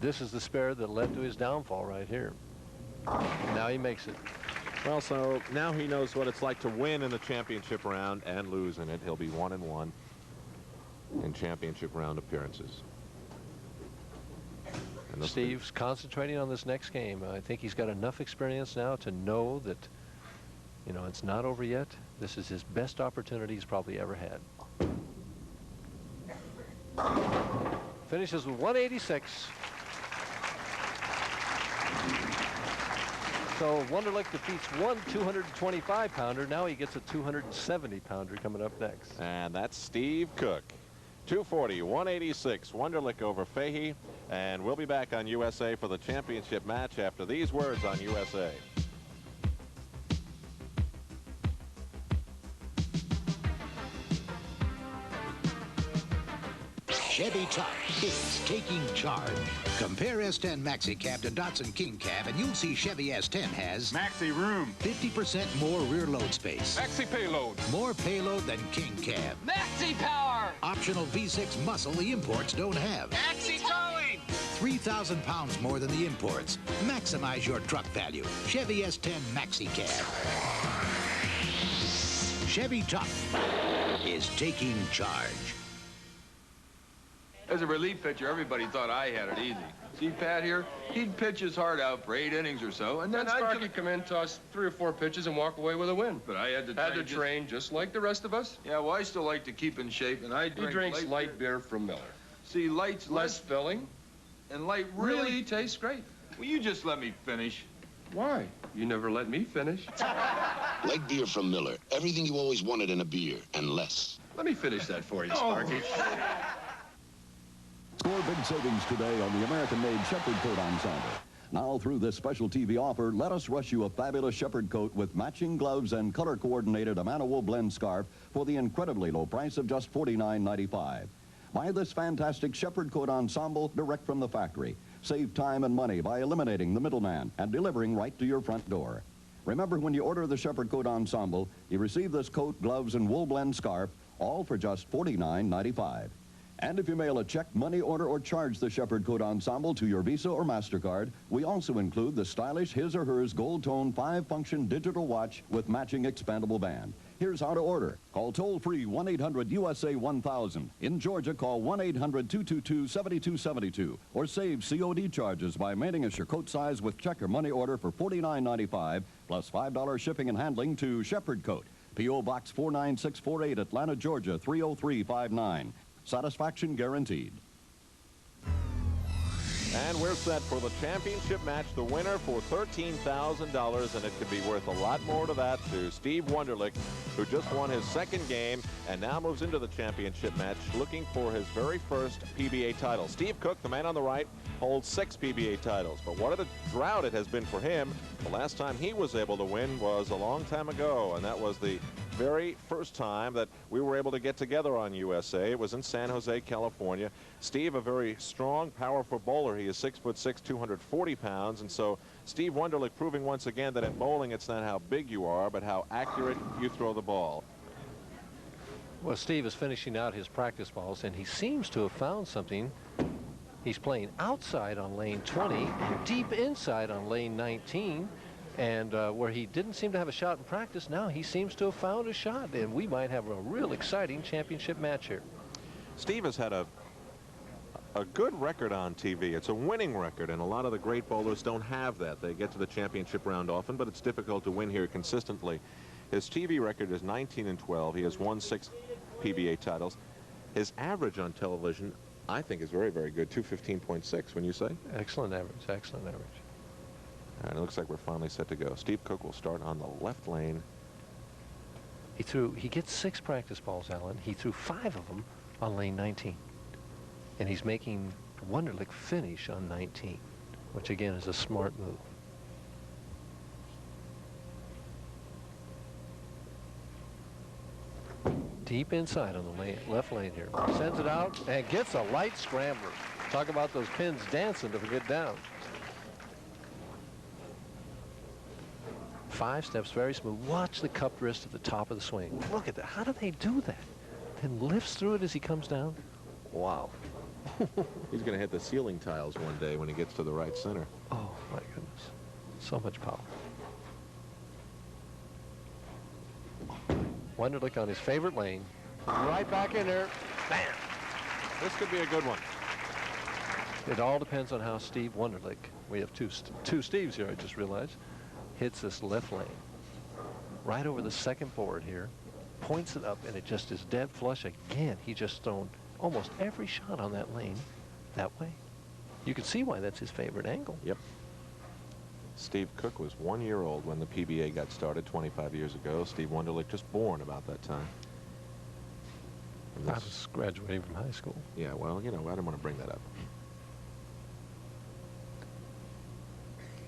S2: This is the spare that led to his downfall right here. Now he makes it.
S1: Well, so now he knows what it's like to win in the championship round and lose in it. He'll be 1-1 in championship round appearances. And
S2: Steve's concentrating on this next game. I think he's got enough experience now to know that, you know, it's not over yet. This is his best opportunity he's probably ever had. Finishes with 186. So Wonderlick defeats one 225-pounder. Now he gets a 270-pounder coming up next.
S1: And that's Steve Cook. 240, 186, Wonderlick over Fahy. And we'll be back on USA for the championship match after these words on USA.
S9: Chevy Top is taking charge. Compare S10 Maxi Cab to Datsun King Cab, and you'll see Chevy S10 has
S4: Maxi Room,
S9: 50% more rear load space,
S4: Maxi Payload,
S9: more payload than King Cab,
S4: Maxi Power,
S9: optional V6 muscle the imports don't have,
S4: Maxi Towing,
S9: 3,000 pounds more than the imports. Maximize your truck value. Chevy S10 Maxi Cab. Chevy Top is taking charge.
S21: As a relief pitcher, everybody thought I had it easy. See Pat here? He'd pitch his heart out for 8 innings or so, and then
S15: Sparky come in, toss 3 or 4 pitches, and walk away with a win.
S21: But I had to
S15: train just like the rest of us.
S21: Yeah, well, I still like to keep in shape, and I
S15: He drinks light beer from Miller.
S21: See, light's
S15: Less filling.
S21: and light
S15: Really tastes great.
S21: Will you just let me finish?
S15: Why? You never let me finish.
S13: Light beer from Miller. Everything you always wanted in a beer, and less.
S15: Let me finish that for you, Sparky.
S16: Score big savings today on the American-made Shepherd Coat Ensemble. Now, through this special TV offer, let us rush you a fabulous Shepherd coat with matching gloves and color-coordinated Amana wool blend scarf for the incredibly low price of just $49.95. Buy this fantastic Shepherd Coat Ensemble direct from the factory. Save time and money by eliminating the middleman and delivering right to your front door. Remember, when you order the Shepherd Coat Ensemble, you receive this coat, gloves, and wool blend scarf, all for just $49.95. And if you mail a check, money order, or charge the Shepherd Coat Ensemble to your Visa or MasterCard, we also include the stylish His or Hers Gold Tone 5-function digital watch with matching expandable band. Here's how to order. Call toll-free 1-800-USA-1000. In Georgia, call 1-800-222-7272. Or save COD charges by mailing us your coat size with check or money order for $49.95, plus $5 shipping and handling to Shepherd Coat. P.O. Box 49648, Atlanta, Georgia, 30359. Satisfaction guaranteed.
S1: And we're set for the championship match. The winner for $13,000, and it could be worth a lot more to that to Steve Wonderlick, who just won his 2nd game and now moves into the championship match looking for his very first PBA title. Steve Cook, the man on the right, holds 6 PBA titles, but what a drought it has been for him. The last time he was able to win was a long time ago, and that was the very first time that we were able to get together on USA. It was in San Jose, California. Steve, a very strong, powerful bowler. He is 6'6", 240 pounds, and so Steve Wonderlick proving once again that in bowling it's not how big you are, but how accurate you throw the ball.
S2: Well, Steve is finishing out his practice balls, and he seems to have found something. He's playing outside on lane 20 and deep inside on lane 19. And where he didn't seem to have a shot in practice, now he seems to have found a shot, and we might have a real exciting championship match here.
S1: Steve has had a good record on TV. It's a winning record, and a lot of the great bowlers don't have that. They get to the championship round often, but it's difficult to win here consistently. His TV record is 19-12. He has won 6 PBA titles. His average on television, I think, is very, very good, 215.6, when you say?
S2: Excellent average, excellent average.
S1: And it looks like we're finally set to go. Steve Cook will start on the left lane.
S2: He gets 6 practice balls, Alan. He threw 5 of them on lane 19. And he's making Wonderlick finish on 19, which again is a smart move. Deep inside on the left lane here. Sends it out and gets a light scrambler. Talk about those pins dancing to get down. 5 steps, very smooth. Watch the cupped wrist at the top of the swing. Look at that. How do they do that? And lifts through it as he comes down. Wow.
S1: He's going to hit the ceiling tiles one day when he gets to the right center.
S2: Oh, my goodness. So much power. Wonderlick on his favorite lane. Right back in there. Bam!
S1: This could be a good one.
S2: It all depends on how Steve Wonderlick, we have two Steves here, I just realized, hits this left lane. Right over the second board here. Points it up, and it just is dead flush again. He just thrown almost every shot on that lane that way. You can see why that's his favorite angle.
S1: Yep. Steve Cook was 1 year old when the PBA got started 25 years ago. Steve Wonderlick just born about that time.
S2: I was graduating from high school.
S1: Yeah, well, you know, I didn't want to bring that up.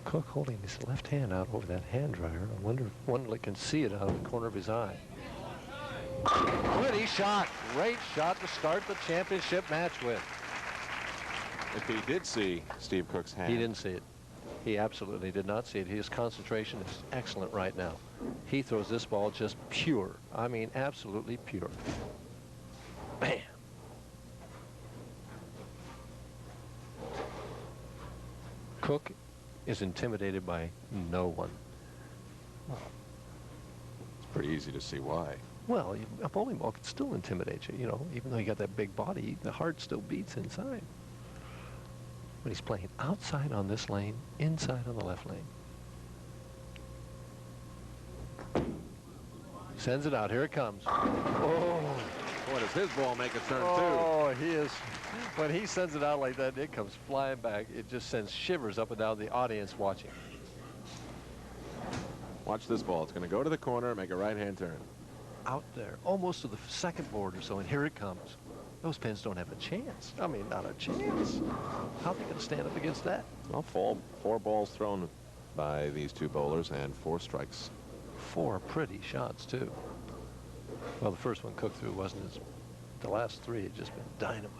S2: Cook holding his left hand out over that hand dryer. I wonder if Wonderlick can see it out of the corner of his eye. Pretty shot. Great shot to start the championship match with.
S1: If he did see Steve Cook's hand.
S2: He didn't see it. He absolutely did not see it. His concentration is excellent right now. He throws this ball just pure. I mean, absolutely pure. Bam. Cook is intimidated by no one.
S1: It's pretty easy to see why.
S2: Well, a bowling ball can still intimidate you, you know, even though you got that big body, the heart still beats inside. But he's playing outside on this lane, inside on the left lane. Sends it out. Here it comes. Oh.
S1: Boy, does his ball make a turn, too.
S2: Oh, he is. When he sends it out like that, it comes flying back. It just sends shivers up and down the audience watching.
S1: Watch this ball. It's going to go to the corner, make a right-hand turn.
S2: Out there, almost to the second board or so, and here it comes. Those pins don't have a chance. I mean, not a chance. How are they going to stand up against that?
S1: Well, four balls thrown by these two bowlers and 4 strikes.
S2: 4 pretty shots, too. Well, the first one cooked through wasn't as... The last 3 had just been dynamite.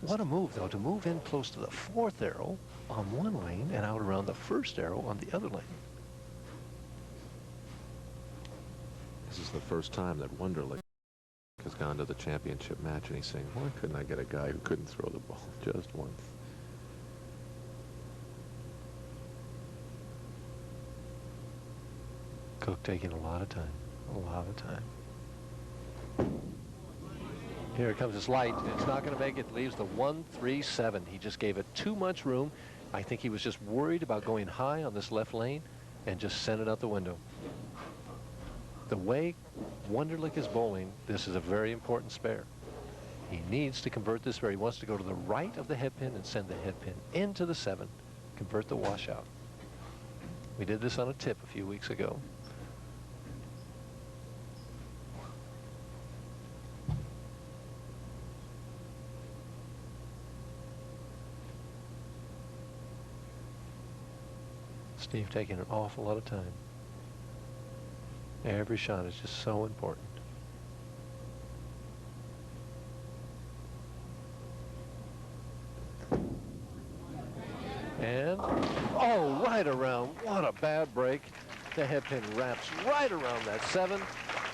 S2: What a move, though, to move in close to the 4th arrow on one lane and out around the 1st arrow on the other lane.
S1: This is the first time that Wonderlick has gone to the championship match, and he's saying, why couldn't I get a guy who couldn't throw the ball just once?
S2: Cook taking a lot of time, a lot of time. Here comes his light. It's not going to make it. Leaves the 1-3-7. He just gave it too much room. I think he was just worried about going high on this left lane and just sent it out the window. The way Wonderlick is bowling, this is a very important spare. He needs to convert this spare. He wants to go to the right of the head pin and send the head pin into the 7. Convert the washout. We did this on a tip a few weeks ago. Steve taking an awful lot of time. Every shot is just so important. And, oh, right around. What a bad break. The head pin wraps right around that 7.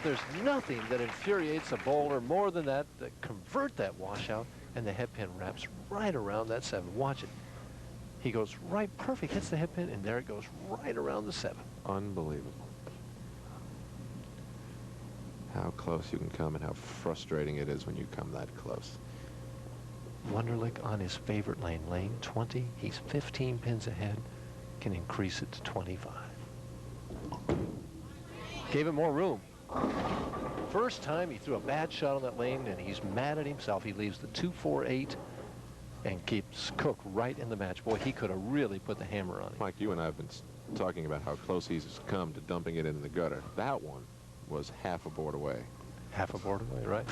S2: There's nothing that infuriates a bowler more than that, to convert that washout, and the head pin wraps right around that 7. Watch it. He goes right perfect, hits the head pin, and there it goes right around the 7.
S1: Unbelievable. How close you can come and how frustrating it is when you come that close.
S2: Wonderlick on his favorite lane, lane 20. He's 15 pins ahead, can increase it to 25. Gave him more room. First time he threw a bad shot on that lane, and he's mad at himself. He leaves the 2-4-8 and keeps Cook right in the match. Boy, he could have really put the hammer on him.
S1: Mike, you and I have been talking about how close he's come to dumping it into the gutter. That one was half a board away.
S2: Half a board away, right?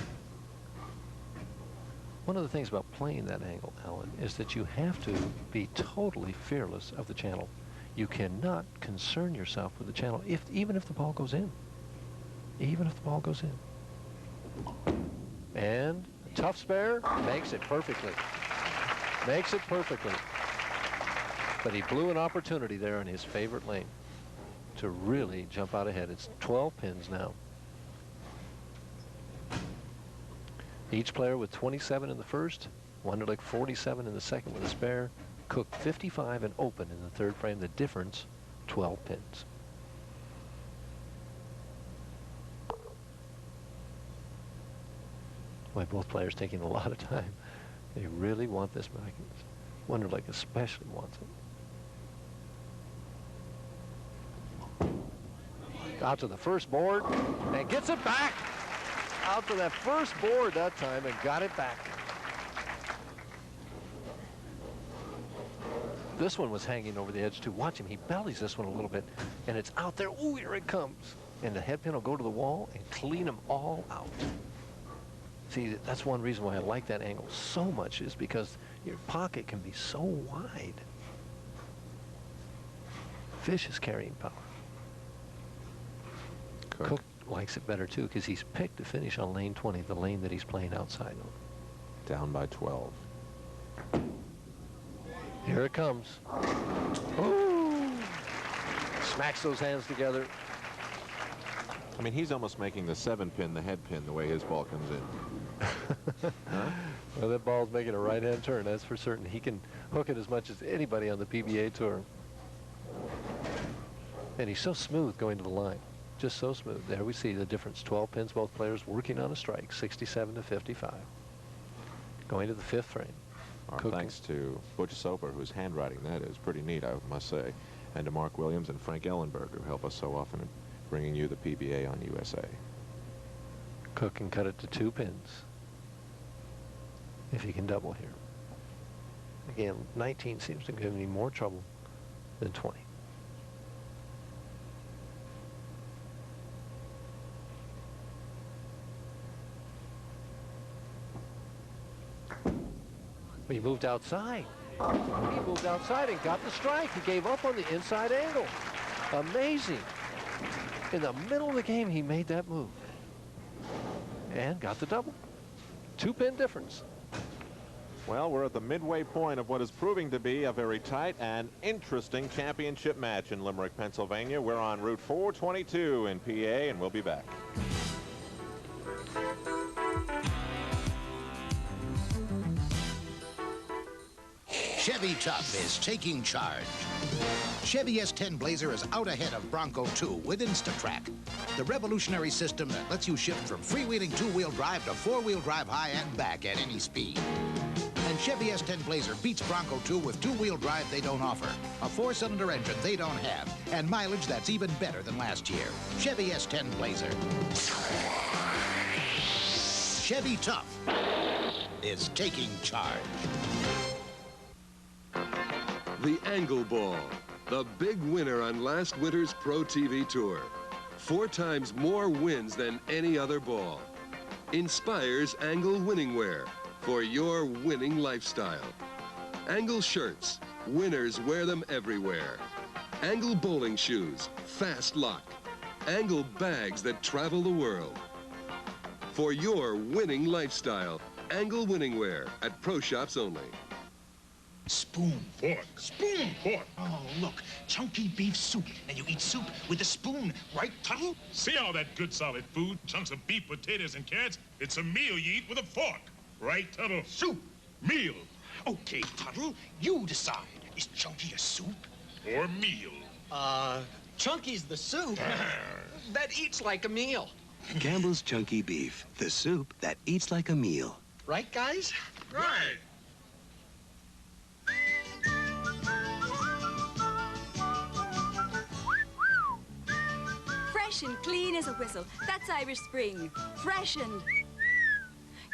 S2: One of the things about playing that angle, Alan, is that you have to be totally fearless of the channel. You cannot concern yourself with the channel, even if the ball goes in. Even if the ball goes in. And a tough spare makes it perfectly. Makes it perfectly. But he blew an opportunity there in his favorite lane to really jump out ahead. It's 12 pins now. Each player with 27 in the first, Wonderlick 47 in the second with a spare, Cook 55 and open in the 3rd frame. The difference, 12 pins. Boy, both players taking a lot of time. They really want this back. Wonderlick especially wants it. Out to the first board and gets it back. Out to that first board that time and got it back. This one was hanging over the edge too. Watch him. He bellies this one a little bit, and it's out there. Ooh, here it comes. And the head pin will go to the wall and clean them all out. See, that's one reason why I like that angle so much, is because your pocket can be so wide. Fish is carrying power. Cook likes it better, too, because he's picked to finish on lane 20, the lane that he's playing outside on.
S1: Down by 12.
S2: Here it comes. Ooh! Smacks those hands together.
S1: I mean, he's almost making the 7 pin the head pin the way his ball comes in. Huh?
S2: Well, that ball's making a right-hand turn, that's for certain. He can hook it as much as anybody on the PBA tour. And he's so smooth going to the line. Just so smooth. There we see the difference. 12 pins, both players working on a strike, 67 to 55. Going to the fifth frame.
S1: Our thanks to Butch Soper, whose handwriting that is pretty neat, I must say, and to Mark Williams and Frank Ellenberg, who help us so often in bringing you the PBA on USA.
S2: Cook can cut it to 2 pins if he can double here. Again, 19 seems to give me more trouble than 20. But he moved outside. He moved outside and got the strike. He gave up on the inside angle. Amazing. In the middle of the game, he made that move. And got the double. 2-pin difference.
S1: Well, we're at the midway point of what is proving to be a very tight and interesting championship match in Limerick, Pennsylvania. We're on Route 422 in PA, and we'll be back.
S9: Chevy Tough is taking charge. Chevy S10 Blazer is out ahead of Bronco 2 with InstaTrack, the revolutionary system that lets you shift from freewheeling two-wheel drive to four-wheel drive high and back at any speed. And Chevy S10 Blazer beats Bronco 2 with two-wheel drive they don't offer, a 4-cylinder engine they don't have, and mileage that's even better than last year. Chevy S10 Blazer. Chevy Tough is taking charge.
S3: The Angle Ball, the big winner on last winter's Pro TV Tour. 4 times more wins than any other ball. Inspires Angle winning wear for your winning lifestyle. Angle shirts, winners wear them everywhere. Angle bowling shoes, fast lock. Angle bags that travel the world. For your winning lifestyle, Angle winning wear at pro shops only.
S9: Spoon, fork. Spoon, fork. Oh, look, chunky beef soup. And you eat soup with a spoon, right, Tuttle?
S17: See all that good solid food, chunks of beef, potatoes, and carrots? It's a meal you eat with a fork. Right, Tuttle? Soup. Meal.
S9: Okay, Tuttle, you decide. Is chunky a soup?
S17: Or meal?
S18: Chunky's the soup that eats like a meal.
S19: Campbell's Chunky Beef, the soup that eats like a meal.
S18: Right, guys?
S17: Right.
S22: Fresh and clean as a whistle. That's Irish Spring. Fresh and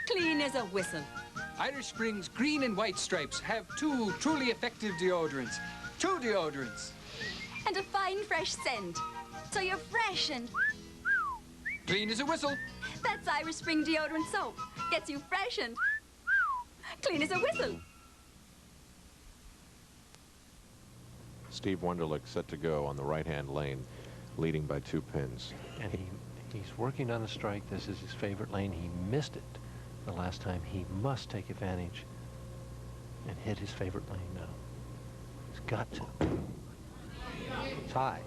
S22: clean as a whistle.
S23: Irish Spring's green and white stripes have 2 truly effective deodorants. 2 deodorants.
S22: And a fine, fresh scent. So you're fresh and
S23: Clean as a whistle.
S22: that's Irish Spring deodorant soap. Gets you fresh and clean as a whistle.
S1: Steve Wonderlick set to go on the right-hand lane, leading by 2 pins.
S2: And he's working on a strike. This is his favorite lane. He missed it the last time. He must take advantage and hit his favorite lane now. He's got to. It's high.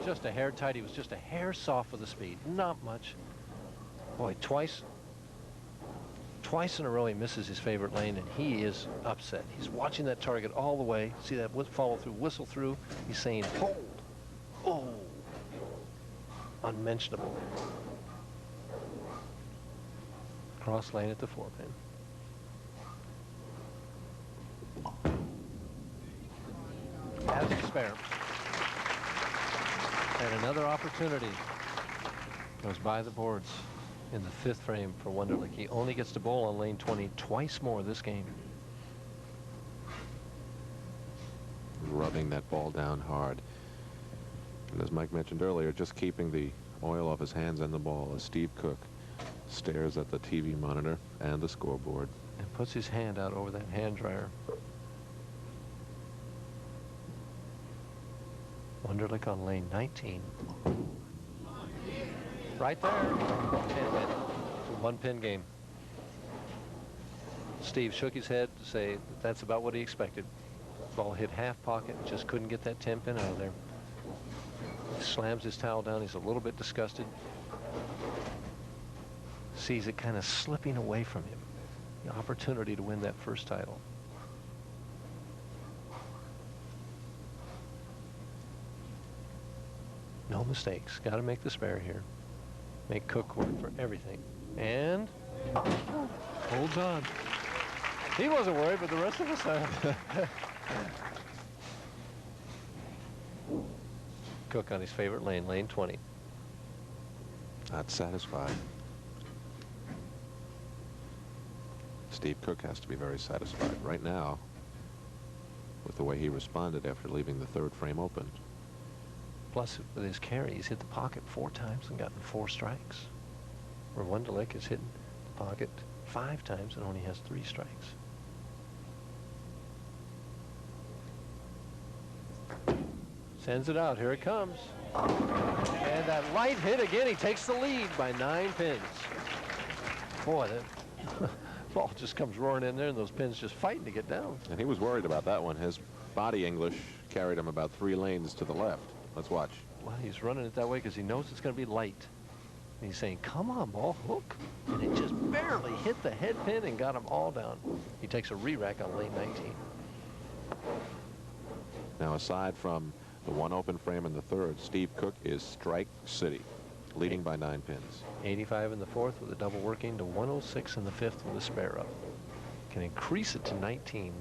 S2: Just a hair tight. He was just a hair soft with the speed. Not much. Boy, twice in a row he misses his favorite lane, and he is upset. He's watching that target all the way. See that follow through, whistle through. He's saying, hold. Oh, unmentionable. Cross lane at the 4-pin. Has a spare. And another opportunity goes by the boards in the 5th frame for Wonderlick. He only gets to bowl on lane 20 twice more this game.
S1: Rubbing that ball down hard. And as Mike mentioned earlier, just keeping the oil off his hands and the ball as Steve Cook stares at the TV monitor and the scoreboard.
S2: And puts his hand out over that hand dryer. Wonderlick on lane 19. Right there. 1-pin game. Steve shook his head to say that's about what he expected. Ball hit half pocket, just couldn't get that 10-pin out of there. He slams his towel down. He's a little bit disgusted. Sees it kind of slipping away from him. The opportunity to win that first title. No mistakes. Got to make the spare here. Make Cook work for everything. And holds on. He wasn't worried, but the rest of us are. Cook on his favorite lane, lane 20.
S6: Not satisfied. Steve Cook has to be very satisfied right now with the way he responded after leaving the third frame open.
S2: Plus, with his carry, he's hit the pocket 4 times and gotten 4 strikes. Where Wonderlick has hit the pocket 5 times and only has 3 strikes. Sends it out. Here it comes. And that light hit again. He takes the lead by 9 pins. Boy, that ball just comes roaring in there, and those pins just fighting to get down.
S6: And he was worried about that one. His body English carried him about 3 lanes to the left. Let's watch.
S2: Well, he's running it that way because he knows it's going to be light. And he's saying, come on, ball, hook. And it just barely hit the head pin and got him all down. He takes a re-rack on lane 19.
S6: Now, aside from the 1 open frame in the third, Steve Cook is strike city, leading by 9 pins.
S2: 85 in the 4th with a double working to 106 in the 5th with a spare up. Can increase it to 19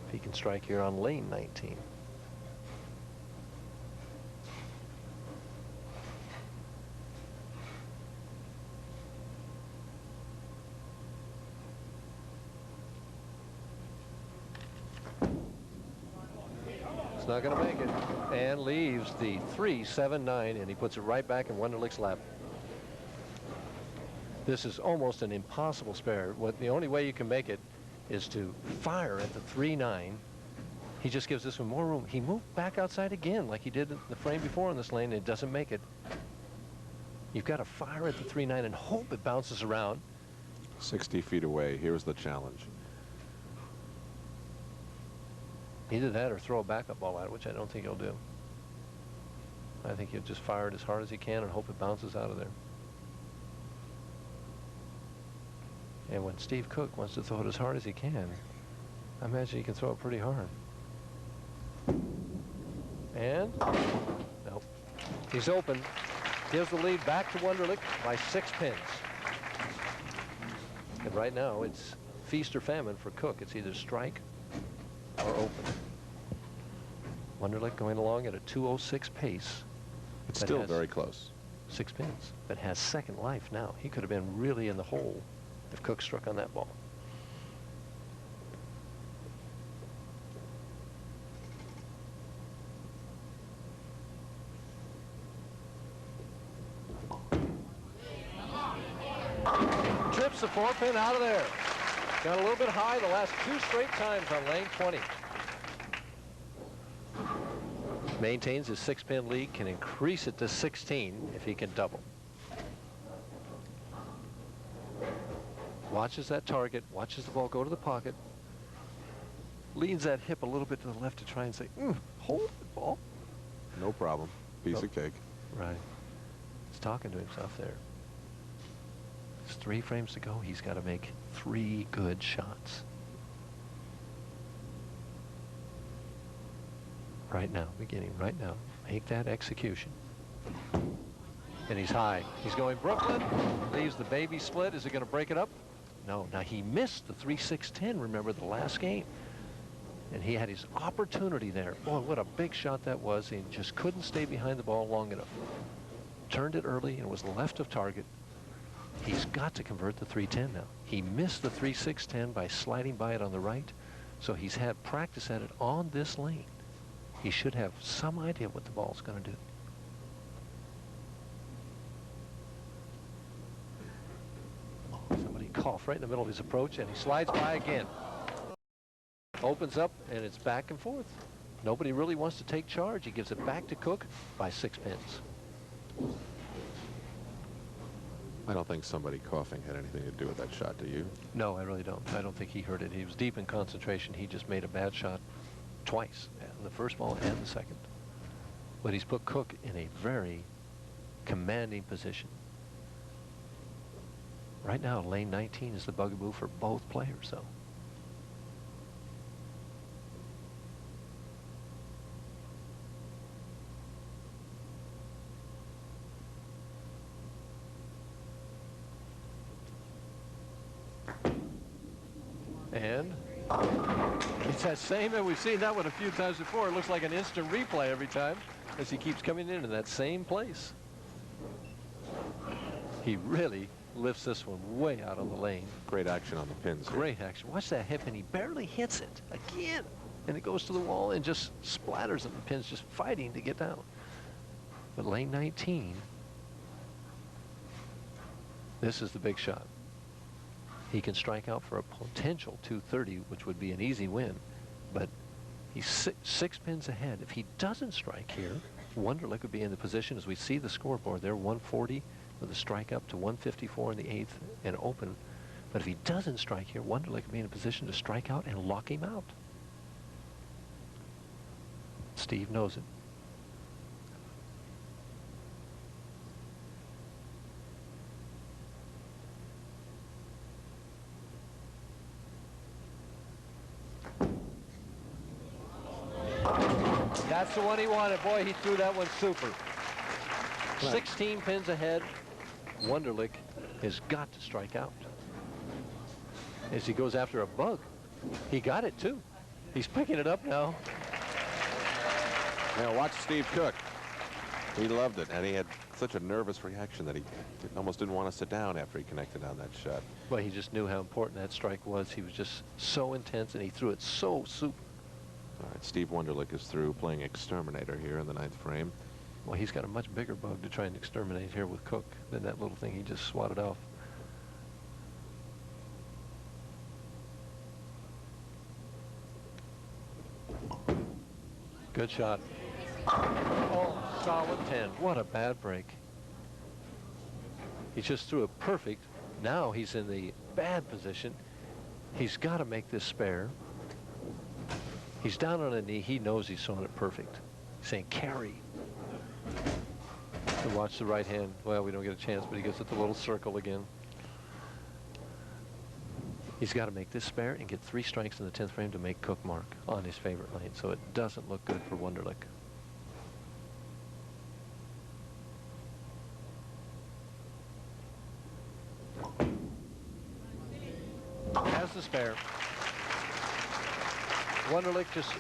S2: if he can strike here on lane 19. It's not going to make it, and leaves the 3-7-9, and he puts it right back in Wonderlick's lap. This is almost an impossible spare. The only way you can make it is to fire at the 3-9. He just gives this one more room. He moved back outside again like he did in the frame before in this lane, and it doesn't make it. You've got to fire at the 3-9 and hope it bounces around.
S6: 60 feet away. Here's the challenge.
S2: Either that or throw a backup ball at it, which I don't think he'll do. I think he'll just fire it as hard as he can and hope it bounces out of there. And when Steve Cook wants to throw it as hard as he can, I imagine he can throw it pretty hard. And, nope. He's open. Gives the lead back to Wonderlick by 6 pins. And right now, it's feast or famine for Cook. It's either strike or open. Wonderlick going along at a 2:06 pace.
S6: It's still very close.
S2: 6 pins, but has second life now. He could have been really in the hole if Cook struck on that ball. Trips the 4-pin out of there. Got a little bit high the last 2 straight times on lane 20. Maintains his 6-pin lead, can increase it to 16 if he can double. Watches that target, watches the ball go to the pocket, leans that hip a little bit to the left to try and say, hold it, ball.
S6: No problem. Piece of cake.
S2: Right. He's talking to himself there. There's 3 frames to go. He's got to make 3 good shots. Right now, beginning right now. Make that execution. And he's high. He's going Brooklyn. Leaves the baby split. Is it going to break it up? No. Now, he missed the 3-6-10, remember, the last game. And he had his opportunity there. Boy, what a big shot that was. He just couldn't stay behind the ball long enough. Turned it early and was left of target. He's got to convert the 3-10 now. He missed the 3-6-10 by sliding by it on the right. So he's had practice at it on this lane. He should have some idea what the ball's going to do. Somebody coughed right in the middle of his approach, and he slides by again. Opens up, and it's back and forth. Nobody really wants to take charge. He gives it back to Cook by 6 pins.
S6: I don't think somebody coughing had anything to do with that shot, do you?
S2: No, I really don't. I don't think he heard it. He was deep in concentration. He just made a bad shot twice, the first ball and the second. But he's put Cook in a very commanding position. Right now, lane 19 is the bugaboo for both players, though. And it's that same, and we've seen that one a few times before. It looks like an instant replay every time as he keeps coming in that same place. He really lifts this one way out of the lane.
S6: Great action on the pins.
S2: Great action. Watch that hip, and he barely hits it again. And it goes to the wall and just splatters on the pins, just fighting to get down. But lane 19, this is the big shot. He can strike out for a potential 230, which would be an easy win. But he's six pins ahead. If he doesn't strike here, Wonderlick would be in the position, as we see the scoreboard there, 140 with a strike up to 154 in the 8th and open. But if he doesn't strike here, Wonderlick would be in a position to strike out and lock him out. Steve knows it. That's the one he wanted. Boy, he threw that one super. 16 pins ahead. Wonderlick has got to strike out. As he goes after a bug. He got it, too. He's picking it up now.
S6: Now watch Steve Cook. He loved it, and he had such a nervous reaction that he almost didn't want to sit down after he connected on that shot.
S2: Well, he just knew how important that strike was. He was just so intense, and he threw it so super.
S6: All right, Steve Wonderlick is through playing exterminator here in the 9th frame.
S2: Well, he's got a much bigger bug to try and exterminate here with Cook than that little thing he just swatted off. Good shot. Oh, solid 10. What a bad break. He just threw it perfect. Now he's in the bad position. He's got to make this spare. He's down on a knee. He knows he's throwing it perfect. He's saying carry. And watch the right hand. Well, we don't get a chance, but he gets at the little circle again. He's got to make this spare and get 3 strikes in the 10th frame to make Cook mark on his favorite lane, so it doesn't look good for Wonderlick. Has the spare. Wonderlick, just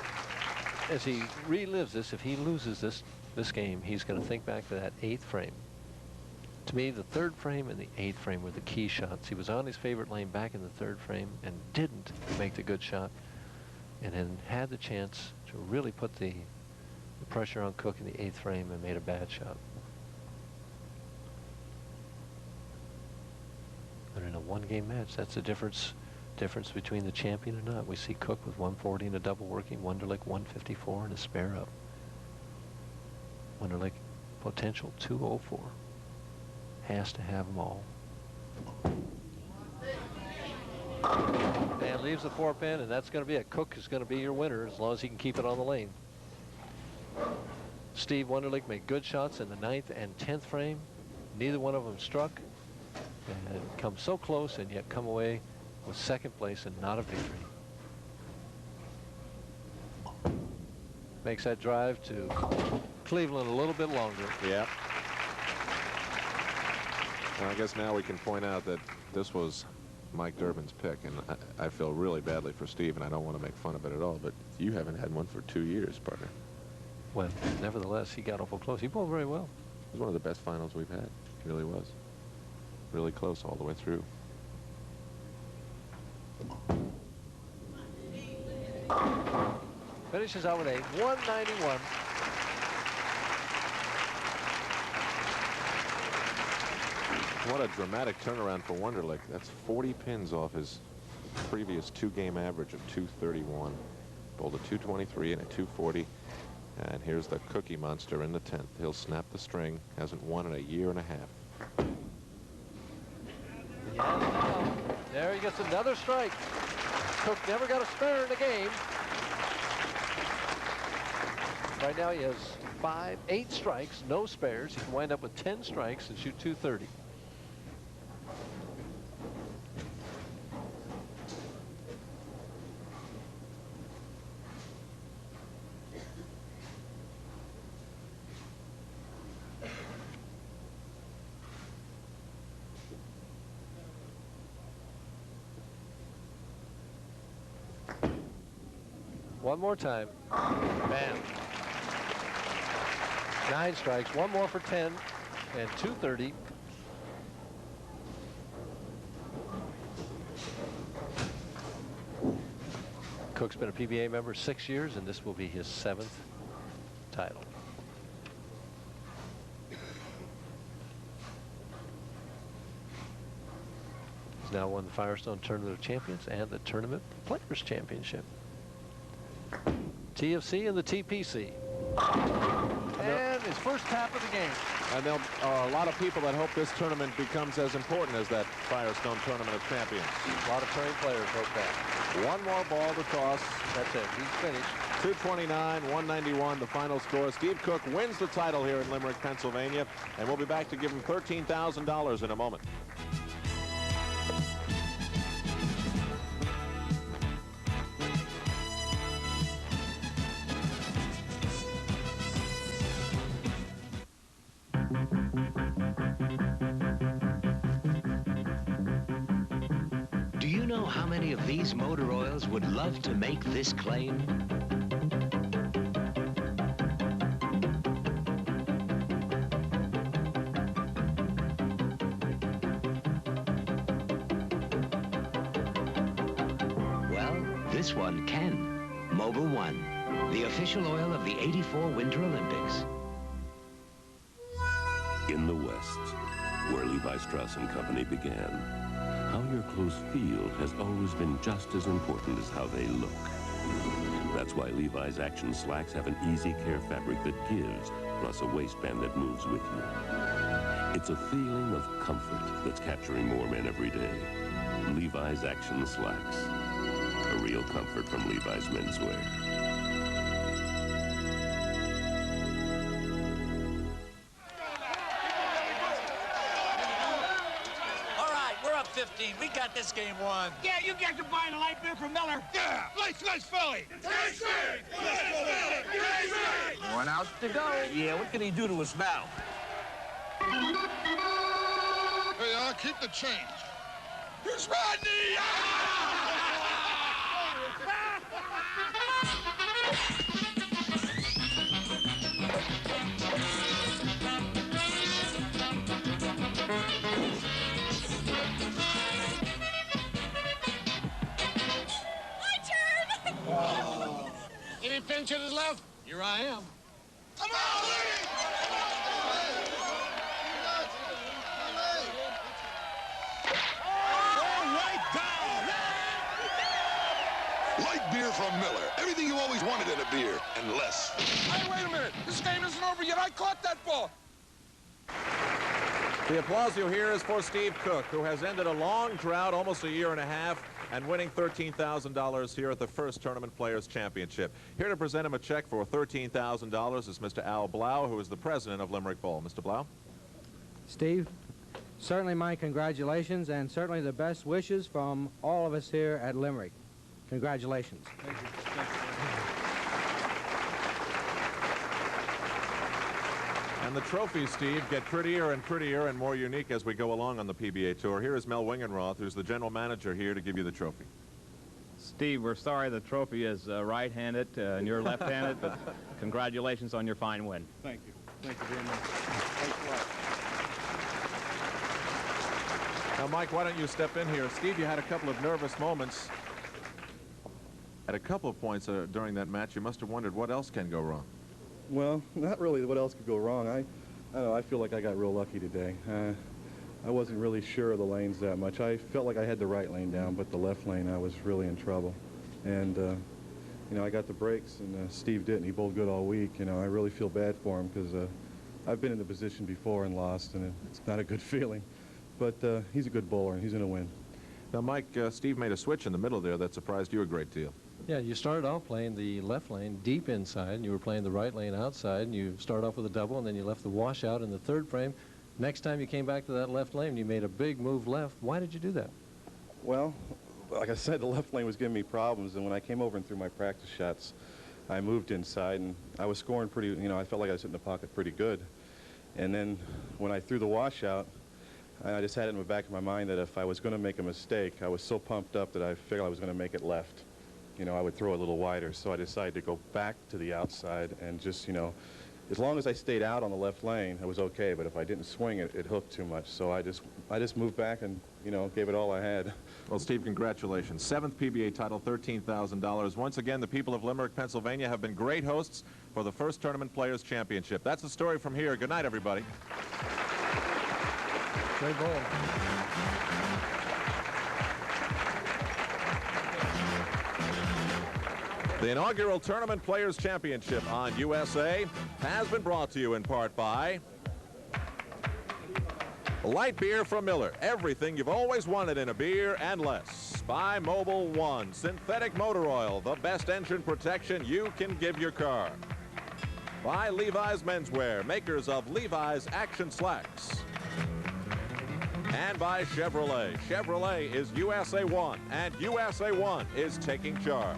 S2: as he relives this, if he loses this game, he's going to think back to that 8th frame. To me, the 3rd frame and the 8th frame were the key shots. He was on his favorite lane back in the 3rd frame and didn't make the good shot, and then had the chance to really put the pressure on Cook in the 8th frame and made a bad shot. But in a one-game match, that's the difference between the champion and not. We see Cook with 140 and a double working, Wonderlick 154 and a spare up. Wonderlick potential 204. Has to have them all. And leaves the 4-pin, and that's going to be it. Cook is going to be your winner as long as he can keep it on the lane. Steve Wonderlick made good shots in the 9th and 10th frame. Neither one of them struck, and come so close and yet come away with 2nd place and not a victory. Makes that drive to Cleveland a little bit longer.
S6: Yeah. Well, I guess now we can point out that this was Mike Durbin's pick, and I feel really badly for Steve, and I don't want to make fun of it at all, but you haven't had one for 2 years, partner.
S2: Well, nevertheless, he got awful close. He bowled very well.
S6: It was one of the best finals we've had. It really was. Really close all the way through.
S2: Finishes out with a 191.
S6: What a dramatic turnaround for Wonderlick. That's 40 pins off his previous 2-game average of 231. Bowled a 223 and a 240. And here's the Cookie Monster in the 10th. He'll snap the string. Hasn't won in a year and a half.
S2: Yeah, there he gets another strike. Cook never got a spare in the game. Right now he has 8 strikes, no spares. He can wind up with 10 strikes and shoot 230. One more time. Bam. 9 strikes. One more for 10 and 230. Cook's been a PBA member 6 years, and this will be his 7th title. He's now won the Firestone Tournament of Champions and the Tournament Players Championship. TFC and the TPC. And his first tap of the game.
S6: And there are a lot of people that hope this tournament becomes as important as that Firestone Tournament of Champions.
S2: A lot of trained players hope that.
S6: One more ball to toss.
S2: That's it. He's finished.
S6: 229, 191, the final score. Steve Cook wins the title here in Limerick, Pennsylvania, and we'll be back to give him $13,000 in a moment.
S8: Do you know how many of these motor oils would love to make this claim? Well, this one can. Mobil 1, the official oil of the '84 Winter Olympics.
S11: In the West, where Levi Strauss & Company began, how your clothes feel has always been just as important as how they look. That's why Levi's Action Slacks have an easy care fabric that gives, plus a waistband that moves with you. It's a feeling of comfort that's capturing more men every day. Levi's Action Slacks. A real comfort from Levi's Menswear.
S20: All right, we're up 15. We got this game won.
S4: Yeah, you get to buy a light beer from Miller. Yeah, nice Philly. Taste it.
S20: One out to go. Yeah, what can he do to us now?
S12: Hey, I'll keep the change.
S4: Here's Rodney.
S12: Any pinch hitters left?
S20: Here I am.
S12: Come on, lady!
S13: Light beer from Miller. Everything you always wanted in a beer, and less.
S4: Hey, wait a minute. This game isn't over yet. I caught that ball.
S6: The applause you hear is for Steve Cook, who has ended a long drought, almost a year and a half, and winning $13,000 here at the first Tournament Players Championship. Here to present him a check for $13,000 is Mr. Al Blau, who is the president of Limerick Bowl. Mr. Blau?
S24: Steve, certainly my congratulations and certainly the best wishes from all of us here at Limerick. Congratulations.
S2: Thank you.
S6: And the trophies, Steve, get prettier and more unique as we go along on the PBA Tour. Here is Mel Wingenroth, who's the general manager here to give you the trophy.
S25: Steve, we're sorry the trophy is right-handed and you're left-handed, but congratulations on your fine win.
S26: Thank you. Thank you very much. Thanks a lot.
S6: Now, Mike, why don't you step in here? Steve, you had a couple of nervous moments. At a couple of points during that match, you must have wondered what else can go wrong.
S26: Well, not really what else could go wrong. I don't know, I feel like I got real lucky today. I wasn't really sure of the lanes that much. I felt like I had the right lane down, but the left lane I was really in trouble. And, you know, I got the breaks, and Steve didn't. He bowled good all week. You know, I really feel bad for him because I've been in the position before and lost, and it's not a good feeling. But he's a good bowler, and he's going to win.
S6: Now, Mike, Steve made a switch in the middle there that surprised you a great deal.
S2: Yeah, you started off playing the left lane deep inside, and you were playing the right lane outside, and you started off with a double, and then you left the washout in the third frame. Next time you came back to that left lane, you made a big move left. Why did you do that?
S26: Well, like I said, the left lane was giving me problems, and when I came over and threw my practice shots, I moved inside, and I was scoring pretty, you know, I felt like I was hitting the pocket pretty good. And then when I threw the washout, I just had it in the back of my mind that if I was going to make a mistake, I was so pumped up that I figured I was going to make it left. you know, I would throw a little wider. So I decided to go back to the outside and just, you know, as long as I stayed out on the left lane, it was okay. But if I didn't swing it, it hooked too much. So I just moved back and, you know, gave it all I had.
S1: Well, Steve, congratulations. 7th PBA title, $13,000. Once again, the people of Limerick, Pennsylvania have been great hosts for the first Tournament Players Championship. That's the story from here. Good night, everybody.
S2: Great ball.
S1: The inaugural Tournament Players Championship on USA has been brought to you in part by light beer from Miller. Everything you've always wanted in a beer and less. By Mobil 1, synthetic motor oil, the best engine protection you can give your car. By Levi's Menswear, makers of Levi's Action Slacks. And by Chevrolet. Chevrolet is USA 1, and USA 1 is taking charge.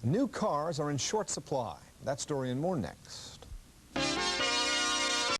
S5: New cars are in short supply. That story and more next.